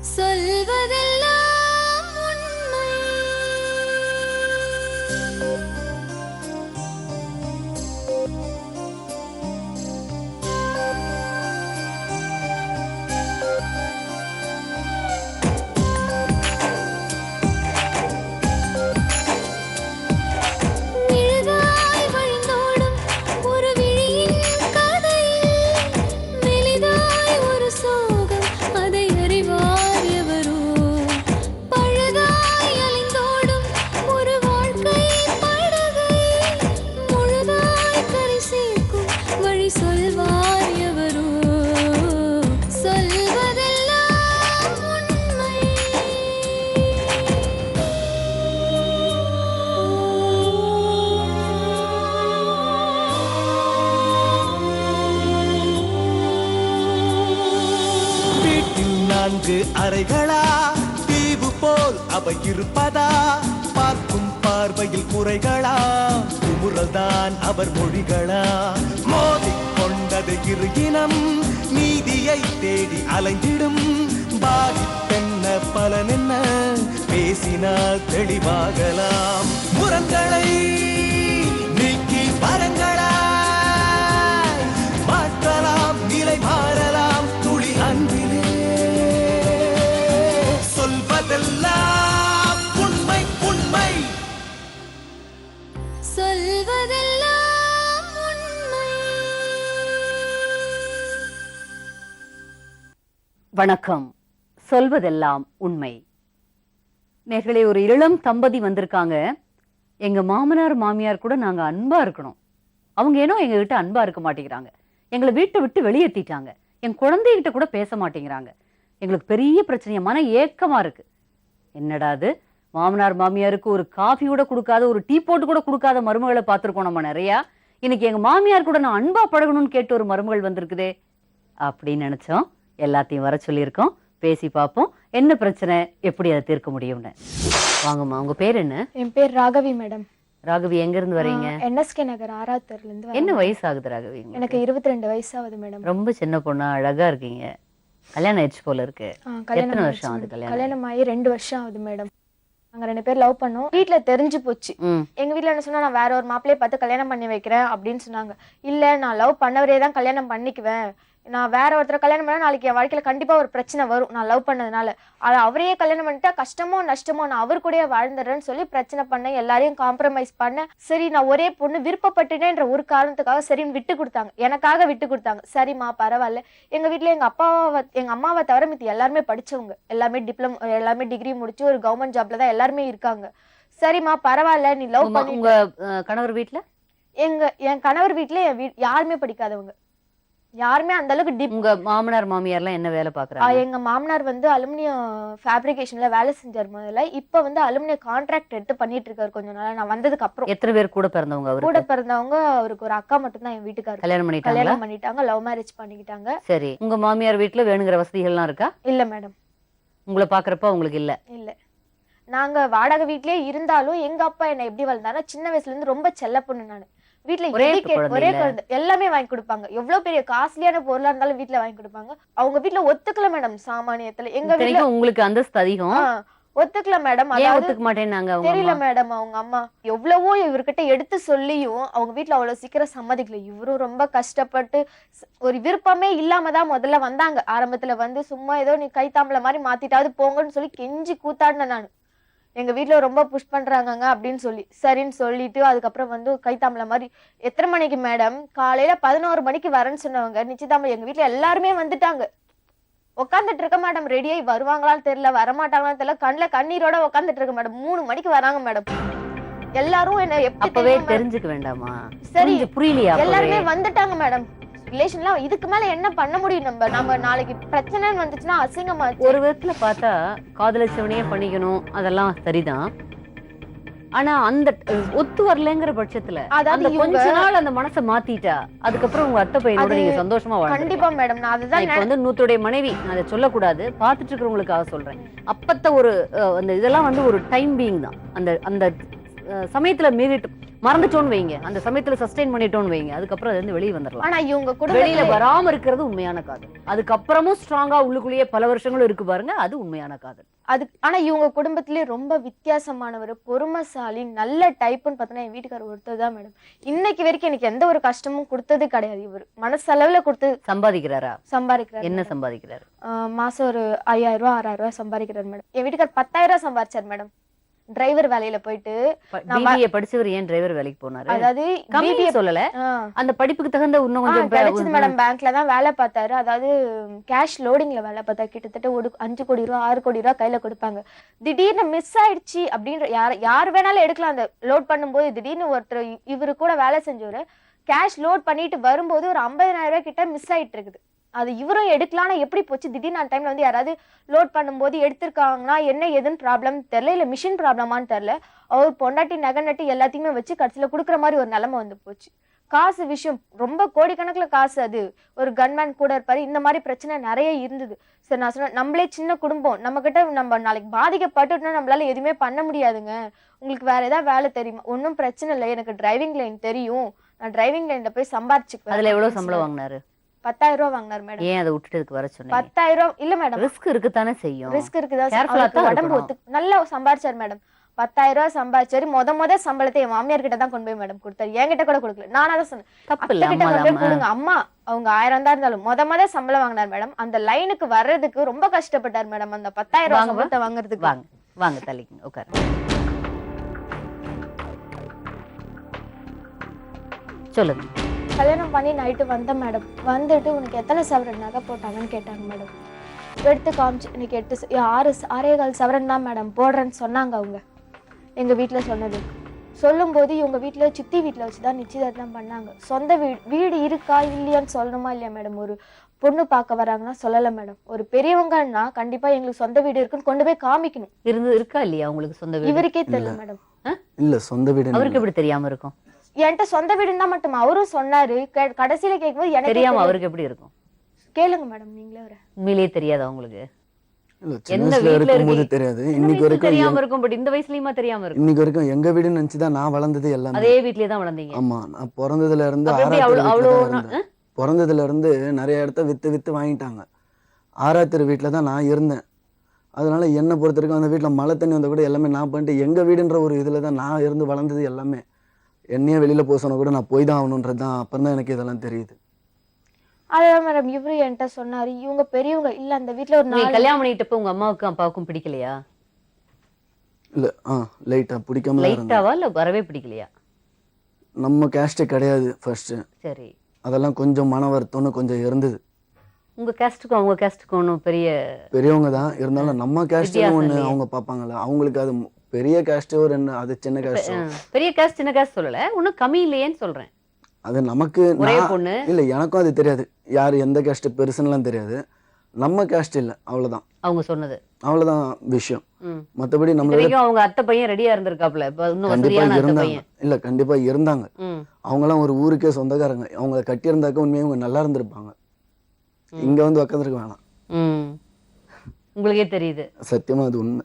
சொல்வதெல்லாம் உண்மை. மெழுகாய் வழிந்தோடும் ஒரு விழியின் கதையில் மெலிதாய் ஒரு சோகம், அதை அறிவார் எவரோ. பழுதாய் அலைந்தோடும் ஒரு வாழ்க்கை படகை முழுதாய் கரை சேர்க்கும் வழி சொல்வார் எவரோ. சொல்வதெல்லாம் உண்மை. வீட்டில் 4 அறைகளா, தீவு போல் அவை இருப்பதா? பார்க்கும் பார்வையில் குறைகளா, குமுறல்தான் அவர் மொழிகளா? மோதிக்கொண்டது இரு இனம், நீதியை தேடி அலைந்திடும். பாதிப்பென்ன பலனென்ன, பேசினால் தெளிவாகலாம். முரண்களை நீக்கி வரங்களா, மாற்றலாம், நிலை மாறலாம் துளி அன்பிலே. சொல்வதெல்லாம் உண்மை உண்மை. சொல்வதெல்லாம் உண்மை. வணக்கம். சொல்வதெல்லாம் உண்மை. நேர்களே, ஒரு இளம் தம்பதி வந்திருக்காங்க. எங்க மாமனார் மாமியார் கூட நாங்க அன்பா இருக்கணும், அவங்க ஏனோ எங்க கிட்ட அன்பா இருக்க மாட்டேங்கிறாங்க. எங்களை வீட்டை விட்டு வெளியேற்றிட்டாங்க. என் குழந்தைகிட்ட கூட பேச மாட்டேங்கிறாங்க. எங்களுக்கு பெரிய பிரச்சனையா, மன ஏக்கமா இருக்கு. என்னடா அது, மாமனார் மாமியாருக்கு ஒரு காஃபி கூட கொடுக்காத, ஒரு டீ போட்டு கூட கொடுக்காத மருமகளை பார்த்துருக்கோம் நம்ம நிறையா. இன்னைக்கு எங்க மாமியார் கூட நான் அன்பா பழகணும்னு கேட்டு ஒரு மருமகள் வந்திருக்குதே அப்படின்னு நினைச்சோம். எல்லாத்தையும் வர சொல்லியிருக்கோம், பேசி பார்ப்போம் என்ன பிரச்சனை, எப்படி அதை தீர்க்க முடியும்னு. வாங்கம்மா, உங்க பேர் என்ன? என் பேர் ராகவி மேடம். ராகவி, எங்க இருந்து வரீங்க? என்எஸ்கே நகர் 6வது தெருல இருந்து. என்ன வயசு ஆகுது ராகவி? எனக்கு 22 வயசு ஆகுது மேடம். ரொம்ப சின்ன பொண்ணா, அழகா இருக்கீங்க. கல்யாணம் ஆயிடுச்சு போல இருக்கு. எத்தனை வருஷம் ஆகுது கல்யாணம்? கல்யாணம் ஆகி 2 வருஷம் ஆகுது மேடம். நாங்க 2 பேர் லவ் பண்ணோம். வீட்ல தெரிஞ்சு போச்சு. எங்க வீட்ல என்ன சொன்னா, நான் வேற ஒரு மாப்பிள்ளைய பார்த்து கல்யாணம் பண்ணி வைக்கிறேன் அப்படின்னு சொன்னாங்க. இல்ல, நான் லவ் பண்ணவரே தான் கல்யாணம் பண்ணிக்குவேன். நான் வேற ஒருத்தரை கல்யாணம் பண்ணா நாளைக்கு என் வாழ்க்கையில கண்டிப்பா ஒரு பிரச்சனை வரும், நான் லவ் பண்ணதுனால. அதை அவரையே கல்யாணம் பண்ணிட்டா கஷ்டமோ நஷ்டமோ நான் அவர் கூடயே வாழ்ந்துடுறேன்னு சொல்லி பிரச்சனை பண்ண, எல்லாரையும் காம்ப்ரமைஸ் பண்ண. சரி, நான் ஒரே பொண்ணு விருப்பப்பட்டுட்டேன்ற ஒரு காரணத்துக்காக சரின்னு விட்டு கொடுத்தாங்க, எனக்காக விட்டு கொடுத்தாங்க. சரிம்மா பரவாயில்ல. எங்க வீட்டுல எங்க அம்மாவை தவிர மித்தி எல்லாருமே படிச்சவங்க, எல்லாமே எல்லாமே டிகிரி முடிச்சு ஒரு கவர்மெண்ட் ஜாப்ல தான் எல்லாருமே இருக்காங்க. சரிம்மா பரவாயில்ல, நீ லவ் பண்ணி. உங்க கணவர் வீட்டுல? என் கணவர் வீட்டுல யாருமே படிக்காதவங்க, யாருமே அந்த அளவுக்கு உங்க மாமனார் மாமியார் எல்லாம் என்ன வேலை பாக்குறாங்க? எங்க மாமனார் வந்து அலுமினியம் ஃபேப்ரிகேஷன்ல வேலை செஞ்சார் முதல்ல. இப்ப வந்து அலுமினியம் கான்ட்ராக்ட் எடுத்து பண்ணிட்டு இருக்காரு கொஞ்ச நாளா, நான் வந்ததுக்கு அப்புறம். எத்தனை பேர் கூட பிறந்தவங்க? கூட பிறந்தவங்க அவருக்கு ஒரு அக்கா மட்டும் தான். என் வீட்டுக்காரர் கல்யாணம் பண்ணிட்டாங்க, லவ் மேரேஜ் பண்ணிக்கிட்டாங்க. சரி, உங்க மாமியார் வீட்டுல வேணுங்கிற வசதிகள் எல்லாம் இருக்கா? இல்ல மேடம். உங்களை பாக்குறப்ப உங்களுக்கு இல்ல? இல்ல. நாங்க வாடகை வீட்லயே இருந்தாலும் எங்க அப்பா என்ன எப்படி வளர்ந்தாருன்னா, சின்ன வயசுல இருந்து ரொம்ப செல்ல பொண்ணு நானு. வீட்டுல ஒரே குழந்தை, எல்லாமே வாங்கி கொடுப்பாங்க. எவ்வளவு பெரிய காஸ்ட்லியான பொருளா இருந்தாலும் வீட்டுல வாங்கி கொடுப்பாங்க. அவங்க வீட்டுல ஒத்துக்கல மேடம் சாமானியத்துல. எங்க வீட்டுல உங்களுக்கு அந்தஸ்து அதிகம், ஒத்துக்கல மேடம். ஒத்துக்க மாட்டேன்னாங்க. தெரியல மேடம், அவங்க அம்மா எவ்வளவோ இவர்கிட்ட எடுத்து சொல்லியும் அவங்க வீட்டுல அவ்வளவு சீக்கிரம் சம்மதிக்கல. இவரும் ரொம்ப கஷ்டப்பட்டு ஒரு விருப்பமே இல்லாம தான் முதல்ல வந்தாங்க. ஆரம்பத்துல வந்து சும்மா ஏதோ நீ கைத்தாம்பளை மாதிரி மாத்திட்டாவது போங்கன்னு சொல்லி கெஞ்சி கூத்தாடினேன் நான். எங்க வீட்டுல ரொம்ப புஷ் பண்றாங்க அப்படின்னு சொல்லி சரின்னு சொல்லிட்டு அதுக்கப்புறம் வந்து கைத்தாம்பளை மாதிரி. எத்தனை மணிக்கு மேடம்? காலையில 11 மணிக்கு வரேன்னு சொன்னவங்க நிச்சயதாம்பளை எங்க வீட்டுல எல்லாருமே வந்துட்டாங்க. உட்காந்துட்டு இருக்க மேடம், ரெடியாகி வருவாங்களான்னு தெரியல, வரமாட்டாங்களான்னு தெரியல, கண்ணுல கண்ணீரோட உட்காந்துட்டு இருக்க மேடம். 3 மணிக்கு வராங்க மேடம். எல்லாரும் என்ன எப்பவே தெரிஞ்சுக்க வேண்டாமா? சரி புரியலையா? எல்லாருமே வந்துட்டாங்க மேடம். ரிலேஷன்லாம் இதுக்கு மேல என்ன பண்ண முடியும்? நம்ம நாளைக்கு பிரச்சனைன்னு வந்துச்சுன்னா அசிங்கமா. ஒரு விதத்துல பார்த்தா காதலிச்சவனையே பண்ணிக்கணும், அதெல்லாம் சரிதான். ஆனா அந்த ஒத்து வரலங்கிற பட்சத்துல அந்த கொஞ்ச நாள் அந்த மனசை மாத்திட்டா அதுக்கப்புறம் உங்க அத்தை பையனோட நீங்க சந்தோஷமா வாழலாம். கண்டிப்பா மேடம். நான் அதுதான் இப்ப வந்து நூத்துடைய மனைவி, நான் அதை சொல்லக்கூடாது, பாத்துட்டு இருக்கிறவங்களுக்காக சொல்றேன். அப்பத்த ஒரு அந்த இதெல்லாம் வந்து ஒரு டைம் பீயிங் தான். அந்த அந்த சமயத்துல மீறிட்டு மறந்துட்டோன்னு வைங்க, அந்த சமயத்துல சஸ்டெயின் பண்ணிட்டோன்னு வைங்க, அதுக்கப்புறம் அது வந்து வெளியே வந்துடலாம். ஆனா இவங்க வெளியில குடும்பத்துல வராம இருக்கிறது உண்மையான காதல். அதுக்கப்புறமும் ஸ்ட்ராங்கா உள்ளுக்குள்ளேயே பல வருஷங்களும் இருக்கு பாருங்க, அது உண்மையான காதல். ஆனா இவங்க குடும்பத்திலே ரொம்ப வித்தியாசமானவர், பொறுமைசாலி, நல்ல டைப்புன்னு பார்த்தோன்னா என் வீட்டுக்காரர் ஒருத்தர் தான் மேடம். இன்னைக்கு வரைக்கும் எனக்கு எந்த ஒரு கஷ்டமும் கொடுத்தது கிடையாது. இவர் மனசளவுல கொடுத்து சம்பாதிக்கிறாரா? சம்பாதிக்கிறார். என்ன சம்பாதிக்கிறாரு? மாசம் ஒரு 5000 ரூபாய் 6000 ரூபாய் சம்பாதிக்கிறார் மேடம். என் வீட்டுக்காரர் 10000 ரூபாய் சம்பாதிச்சார் மேடம். டிரைவர் வேலையில போயிட்டு பிபிஏ படிச்சவர் ஏன் டிரைவர் வேலைக்கு போனாரு? அதாவது கம்மி சொல்லல, அந்த படிப்புக்கு தகுந்த இன்னும் கொஞ்சம் கிடைச்சது மேடம். பேங்க்ல தான் வேலை பார்த்தாரு. அதாவது கேஷ் லோடிங்ல வேலை பார்த்தாரு. கிட்டத்தட்ட 5 கோடி ரூபாய் 6 கோடி ரூபாய் கையில கொடுப்பாங்க. திடீர்னு மிஸ் ஆயிடுச்சு அப்படின்ற யார் வேணாலும் எடுக்கலாம். அந்த லோட் பண்ணும்போது திடீர்னு ஒருத்தர் இவரு கூட வேலை செஞ்சவரு கேஷ் லோட் பண்ணிட்டு வரும்போது ஒரு 50000 ரூபாய் கிட்ட மிஸ் ஆயிட்டு இருக்குது. அது இவரும் எடுக்கலாம்னா எப்படி போச்சு? திடீர்னு அந்த டைம்ல வந்து யாராவது லோட் பண்ணும்போது எடுத்திருக்காங்கன்னா என்ன ஏதுன்னு ப்ராப்ளம் தெரியல, இல்ல மிஷின் ப்ராப்ளமான்னு தெரியல. அவர் பொண்டாட்டி நகை நட்டு எல்லாத்தையுமே வச்சு கடைசியில குடுக்குற மாதிரி ஒரு நிலைமை வந்து போச்சு. காசு விஷயம் ரொம்ப கோடிக்கணக்குல காசு. அது ஒரு கன்மேன் கூட இருப்பாரு. இந்த மாதிரி பிரச்சனை நிறைய இருந்தது. சரி, நான் சொன்னேன் நம்மளே சின்ன குடும்பம், நம்ம கிட்ட நம்ம நாளைக்கு பாதிக்கப்பட்டுட்டோம்னா நம்மளால எதுவுமே பண்ண முடியாதுங்க. உங்களுக்கு வேற ஏதாவது வேலை தெரியுமா? ஒன்றும் பிரச்சனை இல்லை, எனக்கு டிரைவிங் லைன் தெரியும், நான் டிரைவிங் லைன்ல போய் சம்பாரிச்சுக்குவேன். அதுல எவ்வளவு சம்பளம் வாங்கினாரு? 10000 ரூபாய் வாங்கினார் மேடம். ஏன் அதை விட்டுட்டு வர சொன்னீங்க? 10000 இல்ல மேடம், ரிஸ்க் இருக்குதானே செய்யும். ரிஸ்க் இருக்குதா, உடம்பு ஒத்து நல்லா சம்பாரிச்சார் மேடம். 10000 ரூபாய் சம்பாதிச்சாரு. முத சம்பளத்தை என் மாமியார் கிட்ட தான் கொண்டு போய் மேடம் கொடுத்தாரு. என்கிட்ட கூட கொடுக்கல. நானா தான் சொன்னேன், தப்பு இல்ல, கொடுங்க அம்மா, அவங்க 1000 தான் இருந்தாலும் முத சம்பளம் வாங்கினார் மேடம். அந்த லைனுக்கு வர்றதுக்கு ரொம்ப கஷ்டப்பட்டார் மேடம். அந்த 10000 ரூபாய் சம்பளத்தை வாங்குறதுக்கு. வாங்க வாங்க தள்ளிங்க உட்காரு. சொல்லுங்க. கல்யாணம் பண்ணி நைட்டு வந்தேன் மேடம். வந்துட்டு உனக்கு எத்தனை சவரன் நகை போட்டாங்கன்னு கேட்டாங்க மேடம். எடுத்து காமிச்சு எனக்கு 6.25 சவரன் தான் மேடம் போடுறேன்னு சொன்னாங்க அவங்க. எங்க வீட்டுல சொன்னது சொல்லும்போது இவங்க வீட்டுல சித்தி வீட்டுல வச்சுதான் நிச்சயதார்த்தம் பண்ணாங்க. சொந்த வீடு இருக்கா இல்லையான்னு சொல்லணுமா இல்லையா மேடம்? ஒரு பொண்ணு பார்க்க வராங்கன்னா சொல்லல மேடம். ஒரு பெரியவங்கன்னா கண்டிப்பா எங்களுக்கு சொந்த வீடு இருக்குன்னு கொண்டு போய் காமிக்கணும். இருக்கா இல்லையா உங்களுக்கு சொந்த வீடு? இவருக்கே தெரியல மேடம். இல்ல சொந்த வீடு அவருக்கு எப்படி தெரியாம இருக்கும்? என்கிட்ட சொந்த வீடுன்னா மட்டும் அவரும் சொன்னாரு. கடைசியில கேட்கும்போது எனக்கு தெரியாம அவருக்கு எப்படி இருக்கும்? கேளுங்க மேடம் நீங்களே. உண்மையிலேயே தெரியாதா உங்களுக்கு? சின்ன வயசுல இருக்கும்போது தெரியாது, இன்னைக்கு வரைக்கும் தெரியாம இருக்கும். பட் இந்த வயசுலயுமா தெரியாம இருக்கும்? இன்னைக்கு வரைக்கும் எங்க வீடுன்னு நினைச்சுதான் நான் வளர்ந்தது எல்லாமே. அதே வீட்லயே தான் வளர்ந்தீங்க? ஆமா, நான் பிறந்ததுல இருந்து பிறந்ததுல இருந்து நிறைய இடத்த வித்து வாங்கிட்டாங்க. 6 வீட்டுல தான் நான் இருந்தேன். அதனால என்னை பொறுத்த வரைக்கும் அந்த வீட்டுல மழை தண்ணி வந்த கூட எல்லாமே நான் பண்ணிட்டு எங்க வீடுன்ற ஒரு இதுல தான் நான் இருந்து வளர்ந்தது எல்லாமே. என்னையே வெளியில போக சொன்னா கூட நான் போய் தான் ஆகணுன்றது தான். அப்புறம் தான் எனக்கு இதெல்லாம் தெரியுது. அதான் மேடம் இவரு என்கிட்ட சொன்னாரு. இவங்க பெரியவங்க இல்ல அந்த வீட்டுல ஒரு நாள் கல்யாணம் பண்ணிட்டப்ப உங்க அம்மாவுக்கும் அப்பாவுக்கும் பிடிக்கலையா? இல்ல லைட்டா பிடிக்காம. லைட்டாவா இல்ல வரவே பிடிக்கலையா? நம்ம கேஸ்டே கிடையாது ஃபர்ஸ்ட். சரி, அதெல்லாம் கொஞ்சம் மன வருத்தம்னு கொஞ்சம் இருந்தது. உங்க கேஸ்டுக்கும் அவங்க கேஸ்டுக்கும் ஒன்றும் பெரியவங்க தான் இருந்தாலும் நம்ம கேஸ்ட் ஒண்ணு அவங்க பாப்பாங்கல்ல, அவங்களுக்கு அது பெரிய கேஸ்ட் ஒரு என்ன, அது சின்ன கேஸ்ட். பெரிய கேஸ்ட் சின்ன கேஸ்ட் சொல்லல, ஒன்னும் கம்மி இல்லையேன்னு சொல்றேன். அது நமக்கு பொண்ணு இல்ல, எனக்கும் அது தெரியாது. யாரு எந்த கேஸ்ட் பெருசுன்னுலாம் தெரியாது. நம்ம கேஸ்ட் இல்ல, அவ்வளவுதான் அவங்க சொன்னது, அவ்வளவுதான் விஷயம். மத்தபடி நம்ம அவங்க அத்தை பையன் ரெடியா இருந்திருக்காப்ல. இல்ல கண்டிப்பா இருந்தாங்க. அவங்க எல்லாம் ஒரு ஊருக்கே சொந்தக்காரங்க. அவங்க கட்டி இருந்தாக்க உண்மையாக அவங்க நல்லா இருந்திருப்பாங்க. இங்க வந்து உட்காந்துருக்க வேணாம். உங்களுக்கே தெரியுது. சத்தியமா அது உண்மை.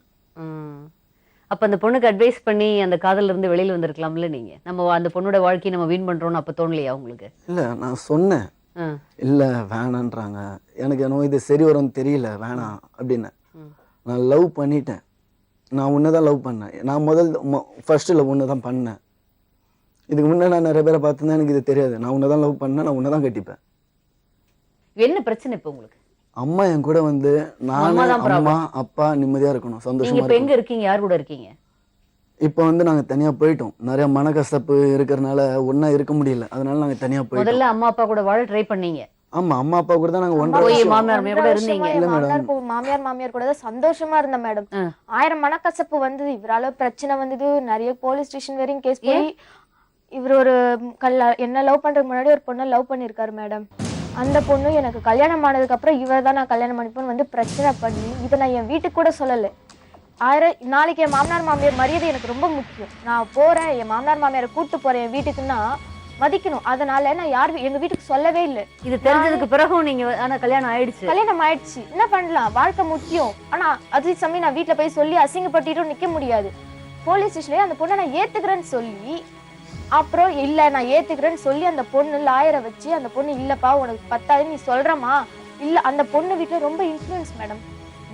அப்ப அந்த பொண்ணுக்கு அட்வைஸ் பண்ணி அந்த காதல்ல இருந்து வெளியில வந்திருக்கலாம்ல நீங்க? நம்ம அந்த பொண்ணோட வாழ்க்கையை நம்ம வீண் பண்றோம்னு அப்ப தோணலையா உங்களுக்கு? இல்ல, நான் சொன்னேன் இல்ல வேணான்றாங்க, எனக்கு என்னவோ இது சரி வரும்னு தெரியல, வேணாம் அப்படின்னு. நான் லவ் பண்ணிட்டேன். நான் உன்னதான் லவ் பண்ணேன். நான் ஃபர்ஸ்ட் லவ் ஒண்ணுதான் பண்ணேன். இதுக்கு முன்னாடி நான் நிறைய பேரை பார்த்துதான் எனக்கு இது தெரியாது. நான் உன்னதான் லவ் பண்ணேன், நான் உன்னதான் கட்டிப்பேன். என்ன பிரச்சனை இப்ப உங்களுக்கு? அம்மா என் கூட வந்து நான் அம்மா அப்பா நிம்மதியா இருக்கணும், சந்தோஷமா. இப்ப எங்க இருக்கீங்க? யார் கூட இருக்கீங்க? இப்ப வந்து நாங்க தனியா போயிட்டோம். நிறைய மனக்கசப்பு இருக்கிறதுனால ஒன்னா இருக்க முடியல. அதனால நாங்க தனியா போயிட்டோம். முதல்ல அம்மா அப்பா கூட வாழ ட்ரை பண்ணீங்க? ஆமா, அம்மா அப்பா கூட தான் நாங்க மாமியார் கூட இருந்தீங்க. இல்ல மேடம், மாமியார் கூட தான் சந்தோஷமா இருந்த மேடம். 1000 மனக்கசப்பு வந்தது. இவரால பிரச்சனை வந்தது. நிறைய போலீஸ் ஸ்டேஷன் வரையும் கேஸ் போய் இவர் ஒரு என்ன லவ் பண்றதுக்கு முன்னாடி ஒரு பொண்ணை லவ் பண்ணிருக்காரு மேடம். அந்த பொண்ணு எனக்கு கல்யாணம் ஆனதுக்கு அப்புறம் இவர் தான் நான் கல்யாணம் பண்ணிப்போன்னு வந்து பிரச்சனை பண்ணி இதை நான் என் வீட்டுக்கு கூட சொல்லலை. நாளைக்கு என் மாமனார் மாமியார் மரியாதை எனக்கு ரொம்ப முக்கியம். நான் போறேன், என் மாமனார் மாமியாரை கூட்டு போறேன் என் வீட்டுக்குன்னா மதிக்கணும். அதனால நான் எங்க வீட்டுக்கு சொல்லவே இல்லை. இது தெரிஞ்சதுக்கு பிறகும் நீங்க ஆனா கல்யாணம் ஆயிடுச்சு. கல்யாணம் ஆயிடுச்சு, என்ன பண்ணலாம், வாழ்க்கை முக்கியம். ஆனா அதே சமயம் நான் வீட்டுல போய் சொல்லி அசிங்கப்பட்டிட்டும் நிக்க முடியாது. போலீஸ் ஸ்டேஷன்லயே அந்த பொண்ணை நான் ஏத்துக்கிறேன்னு சொல்லி அப்புறம் இல்ல நான் ஏத்துக்கிறேன்னு சொல்லி அந்த பொண்ணு லாயரை வச்சு அந்த பொண்ணு இல்லப்பா உனக்கு பத்தாது நீ சொல்றமா இல்ல. அந்த பொண்ணு வீட்டுல ரொம்ப இன்ஃப்ளூயன்ஸ் மேடம்.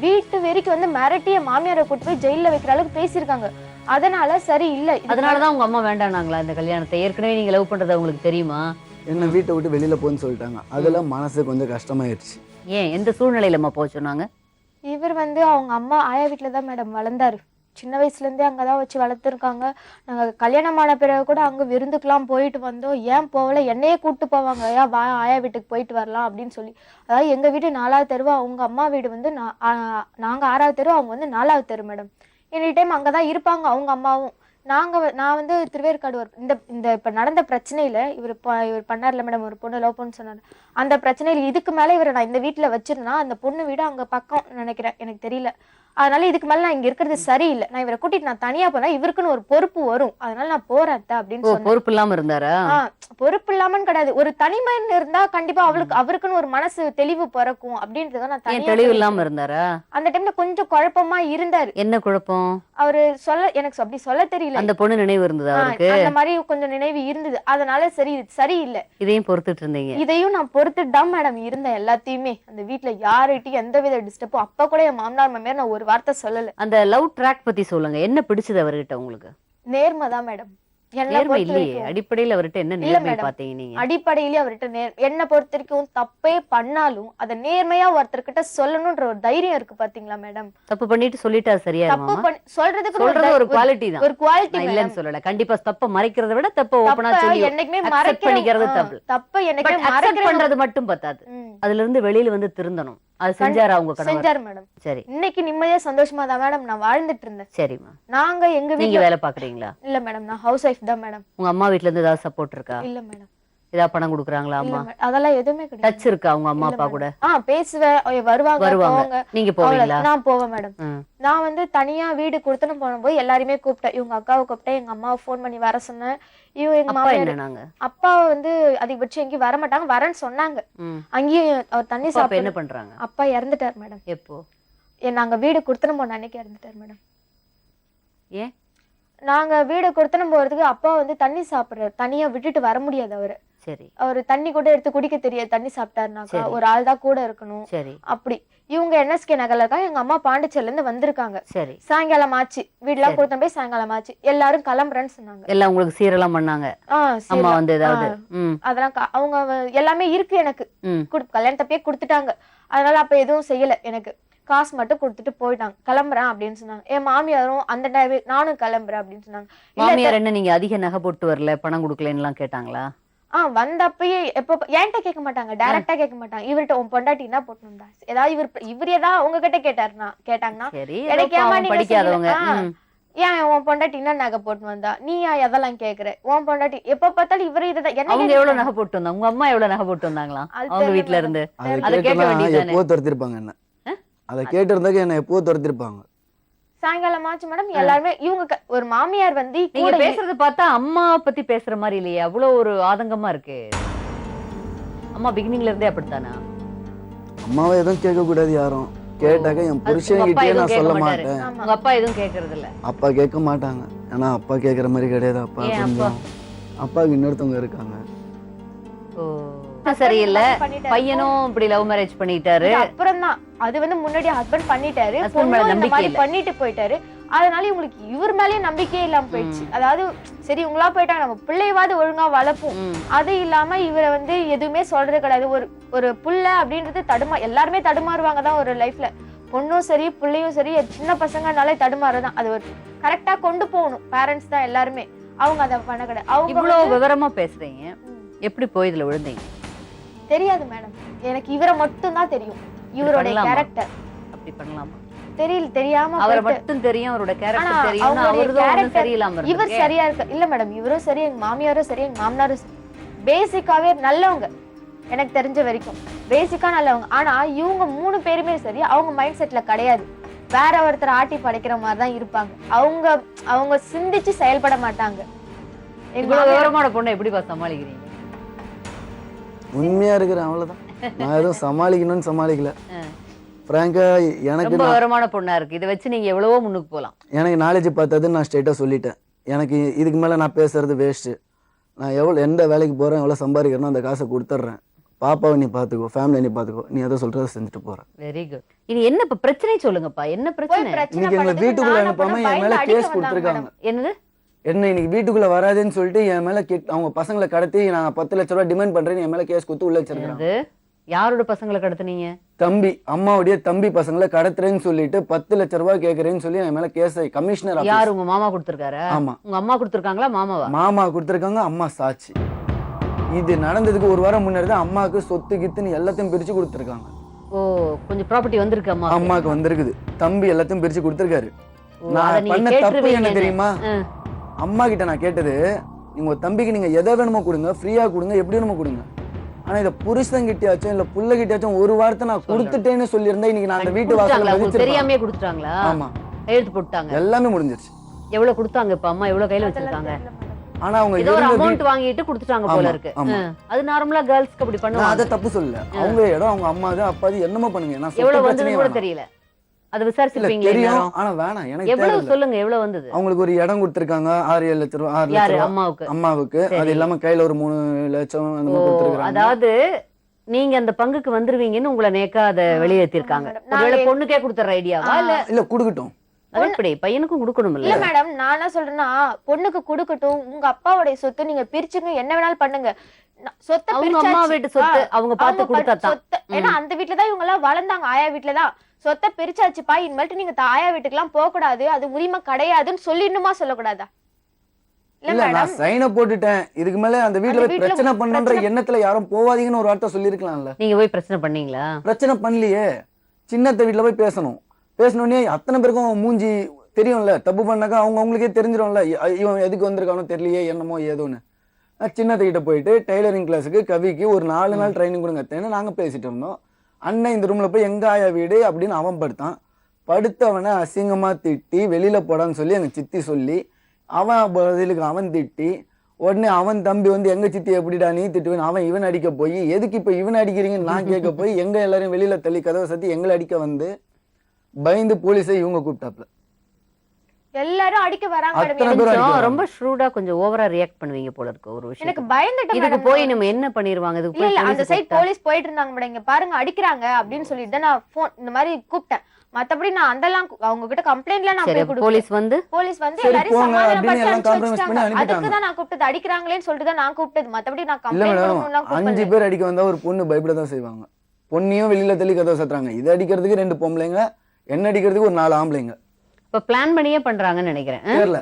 வீட்டு வரைக்கும் வந்து மிரட்டிய மாமியாரை கூட்டு போய் ஜெயில வைக்கிற அளவுக்கு பேசியிருக்காங்க. அதனால சரி இல்ல அதனாலதான் உங்க அம்மா வேண்டானாங்களா இந்த கல்யாணத்தை? ஏற்கனவே நீங்க லவ் பண்றது உங்களுக்கு தெரியுமா? என்ன வீட்டை விட்டு வெளியில போன்னு சொல்லிட்டாங்க. அதெல்லாம் மனசு கொஞ்சம் கஷ்டமாயிருச்சு. ஏன் எந்த சூழ்நிலையிலம்மா போக சொன்னாங்க? இவர் வந்து அவங்க அம்மா ஆயா வீட்டுல தான் மேடம் வளர்ந்தாரு. சின்ன வயசுல இருந்தே அங்கதான் வச்சு வளர்த்துருக்காங்க. நாங்க கல்யாணமான பிறகு கூட அங்க விருந்துக்கெல்லாம் போயிட்டு வந்தோம். ஏன் போகல, என்னையே கூப்பிட்டு போவாங்க, ஏன் வா ஆயா வீட்டுக்கு போயிட்டு வரலாம் அப்படின்னு சொல்லி. அதாவது எங்க வீடு 4வது தெருவு, அவங்க அம்மா வீடு வந்து நாங்க 6வது தெரு, அவங்க வந்து 4வது தெரு மேடம். எனி டைம் அங்கதான் இருப்பாங்க அவங்க அம்மாவும். நான் வந்து திருவேற்காடு இந்த இப்ப நடந்த பிரச்சனையில இவர் பண்ணார்ல மேடம், ஒரு பொண்ணு லவ் பண்ணு சொன்னாரு. அந்த பிரச்சனையில இதுக்கு மேல இவரை நான் இந்த வீட்டுல வச்சிருந்தா அந்த பொண்ணு வீடு அங்க பக்கம் நினைக்கிறேன், எனக்கு தெரியல. அதனால இதுக்கு மேல நான் இங்க இருக்கிறது சரியில்லை, நான் இவரை கூட்டிட்டு நான் தனியா போனா இவருக்குன்னு ஒரு பொறுப்பு வரும், அதனால நான் போறேன் அப்படின்னு சொன்னேன். பொறுப்பு இல்லாம இருந்தாரா? பொறுப்பு இல்லாமன்னு கிடையாது, ஒரு தனிமைன்னு இருந்தா கண்டிப்பா அவருக்குன்னு ஒரு மனசு தெளிவு பிறக்கும் அப்படின்றத நான் தெளிவு இல்லாம இருந்தாரா? அந்த டைம்ல கொஞ்சம் குழப்பமா இருந்தாரு. என்ன குழப்பம்? அவரு எனக்கு அப்படி சொல்ல தெரியல. அந்த பொண்ணு நினைவு இருந்தது அவருக்கு? அந்த மாதிரி கொஞ்சம் நினைவு இருந்தது. அதனால சரி இது சரியில்லை, இதையும் பொறுத்துட்டு இருந்தீங்க? இதையும் நான் பொறுத்துட்டு தான் மேடம் இருந்தேன். எல்லாத்தையுமே அந்த வீட்டுல யார்கிட்டயும் எந்தவித டிஸ்டர்பும் அப்ப கூட என் மாமனார் மாமியார் நான் ஒரு வார்த்தை சொல்லல. அந்த லவ் ட்ராக் பத்தி சொல்லுங்க, என்ன பிடிச்சது அவர்கிட்ட உங்களுக்கு? நேர்மைதான் மேடம். அடிப்படையில அவர்கிட்ட என்ன நேர்மை பாத்தீங்க நீங்க? அடிப்படையிலேயே அவர்கிட்ட என்ன பொறுத்த வரைக்கும் தப்பே பண்ணாலும் அத நேர்மையா ஒருத்தர்கிட்ட சொல்லணும்ன்ற ஒரு தைரியம் இருக்கு பாத்தீங்களா மேடம்? தப்பு பண்ணிட்டு சொல்லிட்டா சரியா? தப்பு சொல்றதுக்கு ஒரு குவாலிட்டி தான், ஒரு குவாலிட்டி இல்லன்னு சொல்லல. கண்டிப்பா தப்ப மறைக்கிறதை விட தப்ப ஓபனா சொல்லி என்னைக்குமே பண்ணிக்கிறது தப்பு. தப்ப என்னைக்குமே பண்றது மட்டும் பத்தாது, அதுல இருந்து வெளியில வந்து திருந்தணும். அது செஞ்சாரா உங்க கணவர்? செஞ்சார் மேடம். சரி, இன்னைக்கு நிம்மதியா சந்தோஷமா தான் மேடம் நான் வாழ்ந்துட்டு இருந்தேன். சரிமா. நாங்க எங்க வீட்ல வேலை பாக்குறீங்களா? இல்ல மேடம், நான் ஹவுஸ் வைஃப் தான் மேடம். உங்க அம்மா வீட்ல இருந்து ஏதாவது சப்போர்ட் இருக்கா? இல்ல மேடம். ஏதாவது பணம் கொடுக்குறாங்களா அம்மா? அதெல்லாம் எதுவுமே கிடையாது. டச் இருக்கா உங்க அம்மா அப்பா கூட? பேசுவேன், வருவாங்க. நீங்க போவீங்களா? நான் போவேன் மேடம். நான் வந்து தனியா வீடு கொடுத்துன்னு போனபோது எல்லாருமே கூப்பிட்டேன். இவங்க அக்காவை கூப்பிட்டேன், எங்க அம்மாவை போன் பண்ணி வர சொன்னேன். எங்க மாமியார் அப்பா வந்து அதிகபட்சம் எங்கேயும் வர மாட்டாங்க, வரேன்னு சொன்னாங்க. அங்கேயும் அவர் தண்ணி சாப்பிட்டு என்ன பண்றாங்க? அப்பா இறந்துட்டார் மேடம். எப்போ? நாங்க வீடு கொடுத்துன்னு போன அன்னைக்கு இறந்துட்டார் மேடம். ஏன்? நாங்க வீடு கொடுத்துன்னு போறதுக்கு அப்பா வந்து தண்ணி சாப்பிடுறாரு, தனியா விட்டுட்டு வர முடியாது அவரு. சரி. அவரு தண்ணி கூட எடுத்து குடிக்க தெரியாது, தண்ணி சாப்பிட்டாருனாக்கா ஒரு ஆள் தான் கூட இருக்கணும். சரி. அப்படி இவங்க NSK நகர்ல இருக்கா, எங்க அம்மா பாண்டிச்சேரில இருந்து வந்திருக்காங்க. சரி. சாயங்காலம் ஆச்சு, வீடுலாம் கொடுத்த போய் சாயங்காலம் ஆச்சு, எல்லாரும் கிளம்புறேன்னு சொன்னாங்க. எல்லாம் உங்களுக்கு சீரெல்லாம் பண்ணாங்க? அம்மா வந்து ஏதாவது அதெல்லாம் அவங்க எல்லாமே இருக்கு எனக்கு. கல்யாணத்தப்பே கொடுத்துட்டாங்க, அதனால அப்ப எதுவும் செய்யல. எனக்கு காசு மட்டும் கொடுத்துட்டு போயிட்டாங்க. கிளம்புறேன் அப்படின்னு சொன்னாங்க. என் மாமியாரும் அந்த டைம் நானும் கிளம்புறேன் அப்படின்னு சொன்னாங்க. மாமியார் என்ன நீங்க அதிக நகை போட்டு வரல, பணம் கொடுக்கலன்னு எல்லாம் கேட்டாங்களா? வந்தப்பயே எப்ப என்கிட்ட கேட்க மாட்டாங்க, டைரக்டா கேட்க மாட்டாங்க. இவர்கிட்ட உன் பொண்டாட்டி என்ன போட்டணும்டா, ஏதாவது இவர் ஏதாவது உங்ககிட்ட கேட்டாங்கன்னா எனக்கு ஏமா நீங்க ஏன் உன் பொண்டாட்டி என்ன நகை போட்டு வந்தா, நீ எதெல்லாம் கேக்குற, உன் பொண்டாட்டி எப்ப பார்த்தாலும் இவரு இதுதான். அவங்க எவ்வளவு நகை போட்டு வந்தாங்க? உங்க அம்மா எவ்வளவு நகை போட்டு வந்தாங்களா அவங்க வீட்டுல இருந்து? அதை கேட்க வேண்டியதானே? எப்போ துரத்திருப்பாங்க என்ன? அதை கேட்டு இருந்தாக்க என்ன எப்போ துரத்திருப்பாங்க? சாயங்காலம் ஆச்சு மேடம். எல்லாருமே இவங்க ஒரு மாமியார் வந்து நீங்க பேசுறது பார்த்தா அம்மா பத்தி பேசுற மாதிரி இல்லையே, அவ்வளவு ஒரு ஆதங்கமா இருக்கு. அம்மா பிகினிங்ல இருந்தே அப்படித்தானா? அம்மாவை எதுவும் கேட்க கூடாது யாரும். கேட்டாக்க என் புருஷன் கிட்டே நான் சொல்ல மாட்டேன். உங்க அப்பா எதுவும் கேட்கறது இல்ல? அப்பா கேட்க மாட்டாங்க. ஏன்னா அப்பா கேட்கற மாதிரி கிடையாது. அப்பா கொஞ்சம் அப்பாவுக்கு இன்னொருத்தவங்க இருக்காங்க. சரியில்ல, பையனும் இப்படி லவ் மேரேஜ் பண்ணிட்டாரு. அப்புறம் தான் அது வந்து முன்னாடி ஹஸ்பண்ட் பண்ணிட்டாரு, இந்த மாதிரி பண்ணிட்டு போயிட்டாரு. அதனால இவங்களுக்கு இவர் மேலயே நம்பிக்கையே இல்லாம போயிடுச்சு. அதாவது சரி இவங்களா போயிட்டாங்க, நம்ம பிள்ளையவாது ஒழுங்கா வளர்ப்போம். அது இல்லாம இவரை வந்து எதுவுமே சொல்றது கிடையாது. ஒரு புள்ள அப்படின்றது எல்லாருமே தடுமாறுவாங்க தான் ஒரு லைஃப்ல. பொண்ணும் சரி பிள்ளையும் சரி, சின்ன பசங்கனாலே தடுமாறுதான். அது ஒரு கரெக்டா கொண்டு போகணும் பேரண்ட்ஸ் தான் எல்லாருமே. அவங்க அதை பண்ண கிடையாது. அவங்க இவ்வளவு விவரமா பேசுறீங்க, எப்படி போய் இதுல விழுந்தீங்க? தெரியாது மேடம், எனக்கு இவரை மட்டும் தான் தெரியும், இவரோட கேரக்டர். அப்படி பண்ணலாமா? தெரியாம அவரை மட்டும் தெரியும், அவரோட கேரக்டர் தெரியும். அவர்தான் சரியில்லாம இவர் சரியா இருக்கு இல்ல மேடம். இவரும் சரி, எங்க மாமியாரும் சரி, எங்க மாமனாரும் பேசிக்காவே நல்லவங்க, எனக்கு தெரிஞ்ச வரைக்கும் பேசிக்கா நல்லவங்க. ஆனா இவங்க 3 பேருமே சரி அவங்க மைண்ட் செட்ல கிடையாது. வேற ஒருத்தர் ஆட்டி படைக்கிற மாதிரிதான் இருப்பாங்க. அவங்க சிந்திச்சு செயல்பட மாட்டாங்க. எங்களோட விவரமான பொண்ணை எப்படி சமாளிக்கிறீங்க? உண்மையா இருக்கிறேன், அவ்வளவுதான். நான் எதுவும் சமாளிக்கணும்னு சமாளிக்கல. பிராங்கா எனக்கு ரொம்ப விவரமான பொண்ணா இருக்கு, இதை வச்சு நீங்க எவ்வளவோ முன்னுக்கு போகலாம். எனக்கு நாலேஜ் பார்த்தது நான் ஸ்ட்ரெயிட்டா சொல்லிட்டேன். எனக்கு இதுக்கு மேல நான் பேசுறது வேஸ்ட். நான் எந்த வேலைக்கு போகிறேன் எவ்வளோ சம்பாதிக்கிறேனோ அந்த காசை கொடுத்துட்றேன், பாப்பாவை நீ பார்த்துக்கோ, ஃபேமிலியை நீ பார்த்துக்கோ, நீ எதை சொல்கிறத செஞ்சுட்டு போகிறேன். Very good. இனி என்ன இப்ப பிரச்சனை சொல்லுங்கப்பா, என்ன பிரச்சனை? இன்னைக்கு எங்களை வீட்டுக்குள்ள அனுப்பாம என் மேல கேஸ் கொடுத்துருக்காங்க. என்னது? என்ன இன்னைக்கு வீட்டுக்குள்ள வராதுன்னு சொல்லிட்டு என் மேல அவங்க பசங்களை கடத்தி நான் 10 லட்ச ரூபாய் டிமாண்ட் பண்றேன்னு என் மேல கேஸ் கொடுத்து உள்ள வச்சிருக்காங்க. யாரோட பசங்களை கடத்துனீங்க? தம்பி, அம்மாவுடைய தம்பி பசங்களை கடத்துறேன்னு சொல்லிட்டு 10 லட்ச ரூபாய் கேக்குறேன்னு சொல்லி என் மேல கேஸ் கமிஷனர். யார், உங்க மாமா கொடுத்திருக்காரு? ஆமா. உங்க அம்மா கொடுத்திருக்காங்களா மாமாவா? மாமா கொடுத்திருக்காங்க, அம்மா சாட்சி. இது நடந்ததுக்கு ஒரு வாரம் முன்னாடி தான் அம்மாவுக்கு சொத்து கித்துன்னு எல்லாத்தையும் பிரிச்சு கொடுத்துருக்காங்க. ஓ, கொஞ்சம் ப்ராப்பர்ட்டி வந்திருக்கு அம்மா. அம்மாவுக்கு வந்திருக்குது. தம்பி எல்லாத்தையும் பிரிச்சு கொடுத்துருக்காரு. நான் பண்ண தப்பு என்ன தெரியுமா? அம்மா கிட்ட நான் கேட்டது, உங்க தம்பிக்கு நீங்க எதை வேணுமோ கொடுங்க, ஃப்ரீயா கொடுங்க, எப்படி வேணுமோ கொடுங்க. ஆனா இத புருஷன் கிட்டயாச்சும் இல்ல புள்ள கிட்டயாச்சும் ஒரு வார்த்தை நான் கொடுத்துட்டேன்னு சொல்லியிருந்தா இன்னைக்கு நான் அந்த வீட்டு வாசல்ல தெரியாமே கொடுத்துட்டாங்களா? ஆமா, எழுத்து போட்டாங்க. எல்லாமே முடிஞ்சிருச்சு. எவ்வளவு கொடுத்தாங்க இப்ப அம்மா? எவ்வளவு கையில வச்சிருக்காங்க? ஆனா அவங்க ஏதோ ஒரு அமௌண்ட் வாங்கிட்டு கொடுத்துட்டாங்க போல இருக்கு. அது நார்மலா கேர்ள்ஸ்க்கு அப்படி பண்ணுவாங்க. அத தப்பு சொல்லல. அவங்க இடம் அவங்க அம்மா தான், அப்பா என்னமோ பண்ணுங்க. நான் எவ்வளவு வந்தது கூட தெரியல. அது விசாரிச்சிருப்பீங்களா? தெரியும், ஆனா வேணாம் எனக்கு. எவ்வளவு சொல்லுங்க, எவ்வளவு வந்தது? அவங்களுக்கு ஒரு இடம் கொடுத்திருக்காங்க, 6-7 லட்ச ரூபாய். 6 லட்ச ரூபாய் அம்மாவுக்கு. அது இல்லாம கையில ஒரு 3 லட்சம் அந்த மாதிரி கொடுத்திருக்காங்க. அதாவது நீங்க அந்த பங்குக்கு வந்துருவீங்கன்னு உங்களை நேக்கா அதை வெளியேற்றிருக்காங்க. ஒருவேளை பொண்ணுக்கே கொடுத்துற ஐடியாவா? இல்ல கொடுக்கட்டும். அது எப்படி பையனுக்கும் கொடுக்கணும்? இல்ல மேடம், நான் என்ன சொல்றேன்னா பொண்ணுக்கு கொடுக்கட்டும். உங்க அப்பாவுடைய சொத்து நீங்க பிரிச்சுங்க, என்ன வேணாலும் பண்ணுங்க. சொத்தை அவங்க அம்மா வீட்டு சொத்து அவங்க பார்த்து கொடுத்தா. ஏன்னா அந்த வீட்டுலதான் இவங்க எல்லாம் வளர்ந்தாங்க, ஆயா வீட்டுலதான். சொத்தை பிரிச்சாச்சுப்பா, இனிமேல்ட்டு நீங்க ஆயா வீட்டுக்கு எல்லாம் போக கூடாது, அது உரிமை கிடையாதுன்னு சொல்லிடணுமா சொல்லக்கூடாதா? இல்ல, நான் சைனை போட்டுட்டேன், இதுக்கு மேல அந்த வீட்டுல போய் பிரச்சனை பண்ணன்ற எண்ணத்துல யாரும் போவாதீங்கன்னு ஒரு வார்த்தை சொல்லிருக்கலாம்ல. நீங்க போய் பிரச்சனை பண்ணீங்களா? பிரச்சனை பண்ணலையே. சின்னத்த வீட்டுல போய் பேசணும்னே அத்தனை பேருக்கும் மூஞ்சி தெரியும்ல. தப்பு பண்ணாக்கா அவங்களுக்கே தெரிஞ்சிடும்ல, இவன் எதுக்கு வந்திருக்கானோ தெரியலையே, என்னமோ ஏதோன்னு. சின்னத்த கிட்ட போயிட்டு டைலரிங் கிளாஸுக்கு கவிக்கு ஒரு 4 நாள் ட்ரைனிங் கொடுங்கன்னு நாங்க பேசிட்டு இருந்தோம். அண்ணன் இந்த ரூம்ல போய் எங்க ஆயா வீடு அப்படின்னு அவன் படுத்தவனை அசிங்கமா திட்டி வெளியில போடான்னு சொல்லி எங்க சித்தி சொல்லி, அவன் பதிலுக்கு அவன் திட்டி, உடனே அவன் தம்பி வந்து எங்க சித்தி எப்படிடா நீ திட்டுவேன், அவன் இவன் அடிக்க போய், எதுக்கு இப்ப இவன் அடிக்கிறீங்கன்னு நான் கேட்க போய் எங்க எல்லாரும் வெளியில தள்ளி கதவை சத்தி எங்களை அடிக்க வந்து பயந்து போலீஸை இவங்க கூப்பிட்டாப்ல. எல்லாரும் அடிக்க வராங்க. ரொம்ப ஷ்ரூடா கொஞ்சம் ஓவரா ரியாக்ட் பண்ணுவீங்க போல இருக்கு ஒரு விஷயம். எனக்கு பயந்துட்டு இதுக்கு போய் நம்ம என்ன பண்ணிருவாங்க? இதுக்கு இல்ல, அந்த சைடு போலீஸ் போயிட்டு இருந்தாங்க மேடம், இங்க பாருங்க அடிக்கிறாங்க அப்படின்னு சொல்லிட்டு நான் போன் இந்த மாதிரி கூப்பிட்டேன். மத்தபடி நான் அதெல்லாம் அவங்க கிட்ட கம்ப்ளைண்ட்ல நான் போய் கொடுத்தேன். போலீஸ் வந்து எல்லாரும் சமாதானப்படுத்தி அதுக்கு தான் நான் கூப்பிட்டது. அடிக்கிறாங்களேன்னு சொல்லிட்டு தான் நான் கூப்பிட்டது. மத்தபடி நான் கம்ப்ளைண்ட் பண்ணனும்லாம் கூப்பிடல. 5 பேர் அடிக்க வந்தா ஒரு பொண்ணு பயப்பட தான் செய்வாங்க. பொண்ணியும் வெளியில தள்ளி கதவை சத்துறாங்க. இது அடிக்கிறதுக்கு 2 பொம்பளைங்க, என்ன அடிக்கிறதுக்கு ஒரு 4 ஆம்பளைங்க. இப்ப பிளான் பண்ணியே பண்றாங்கன்னு நினைக்கிறேன். தெரியல.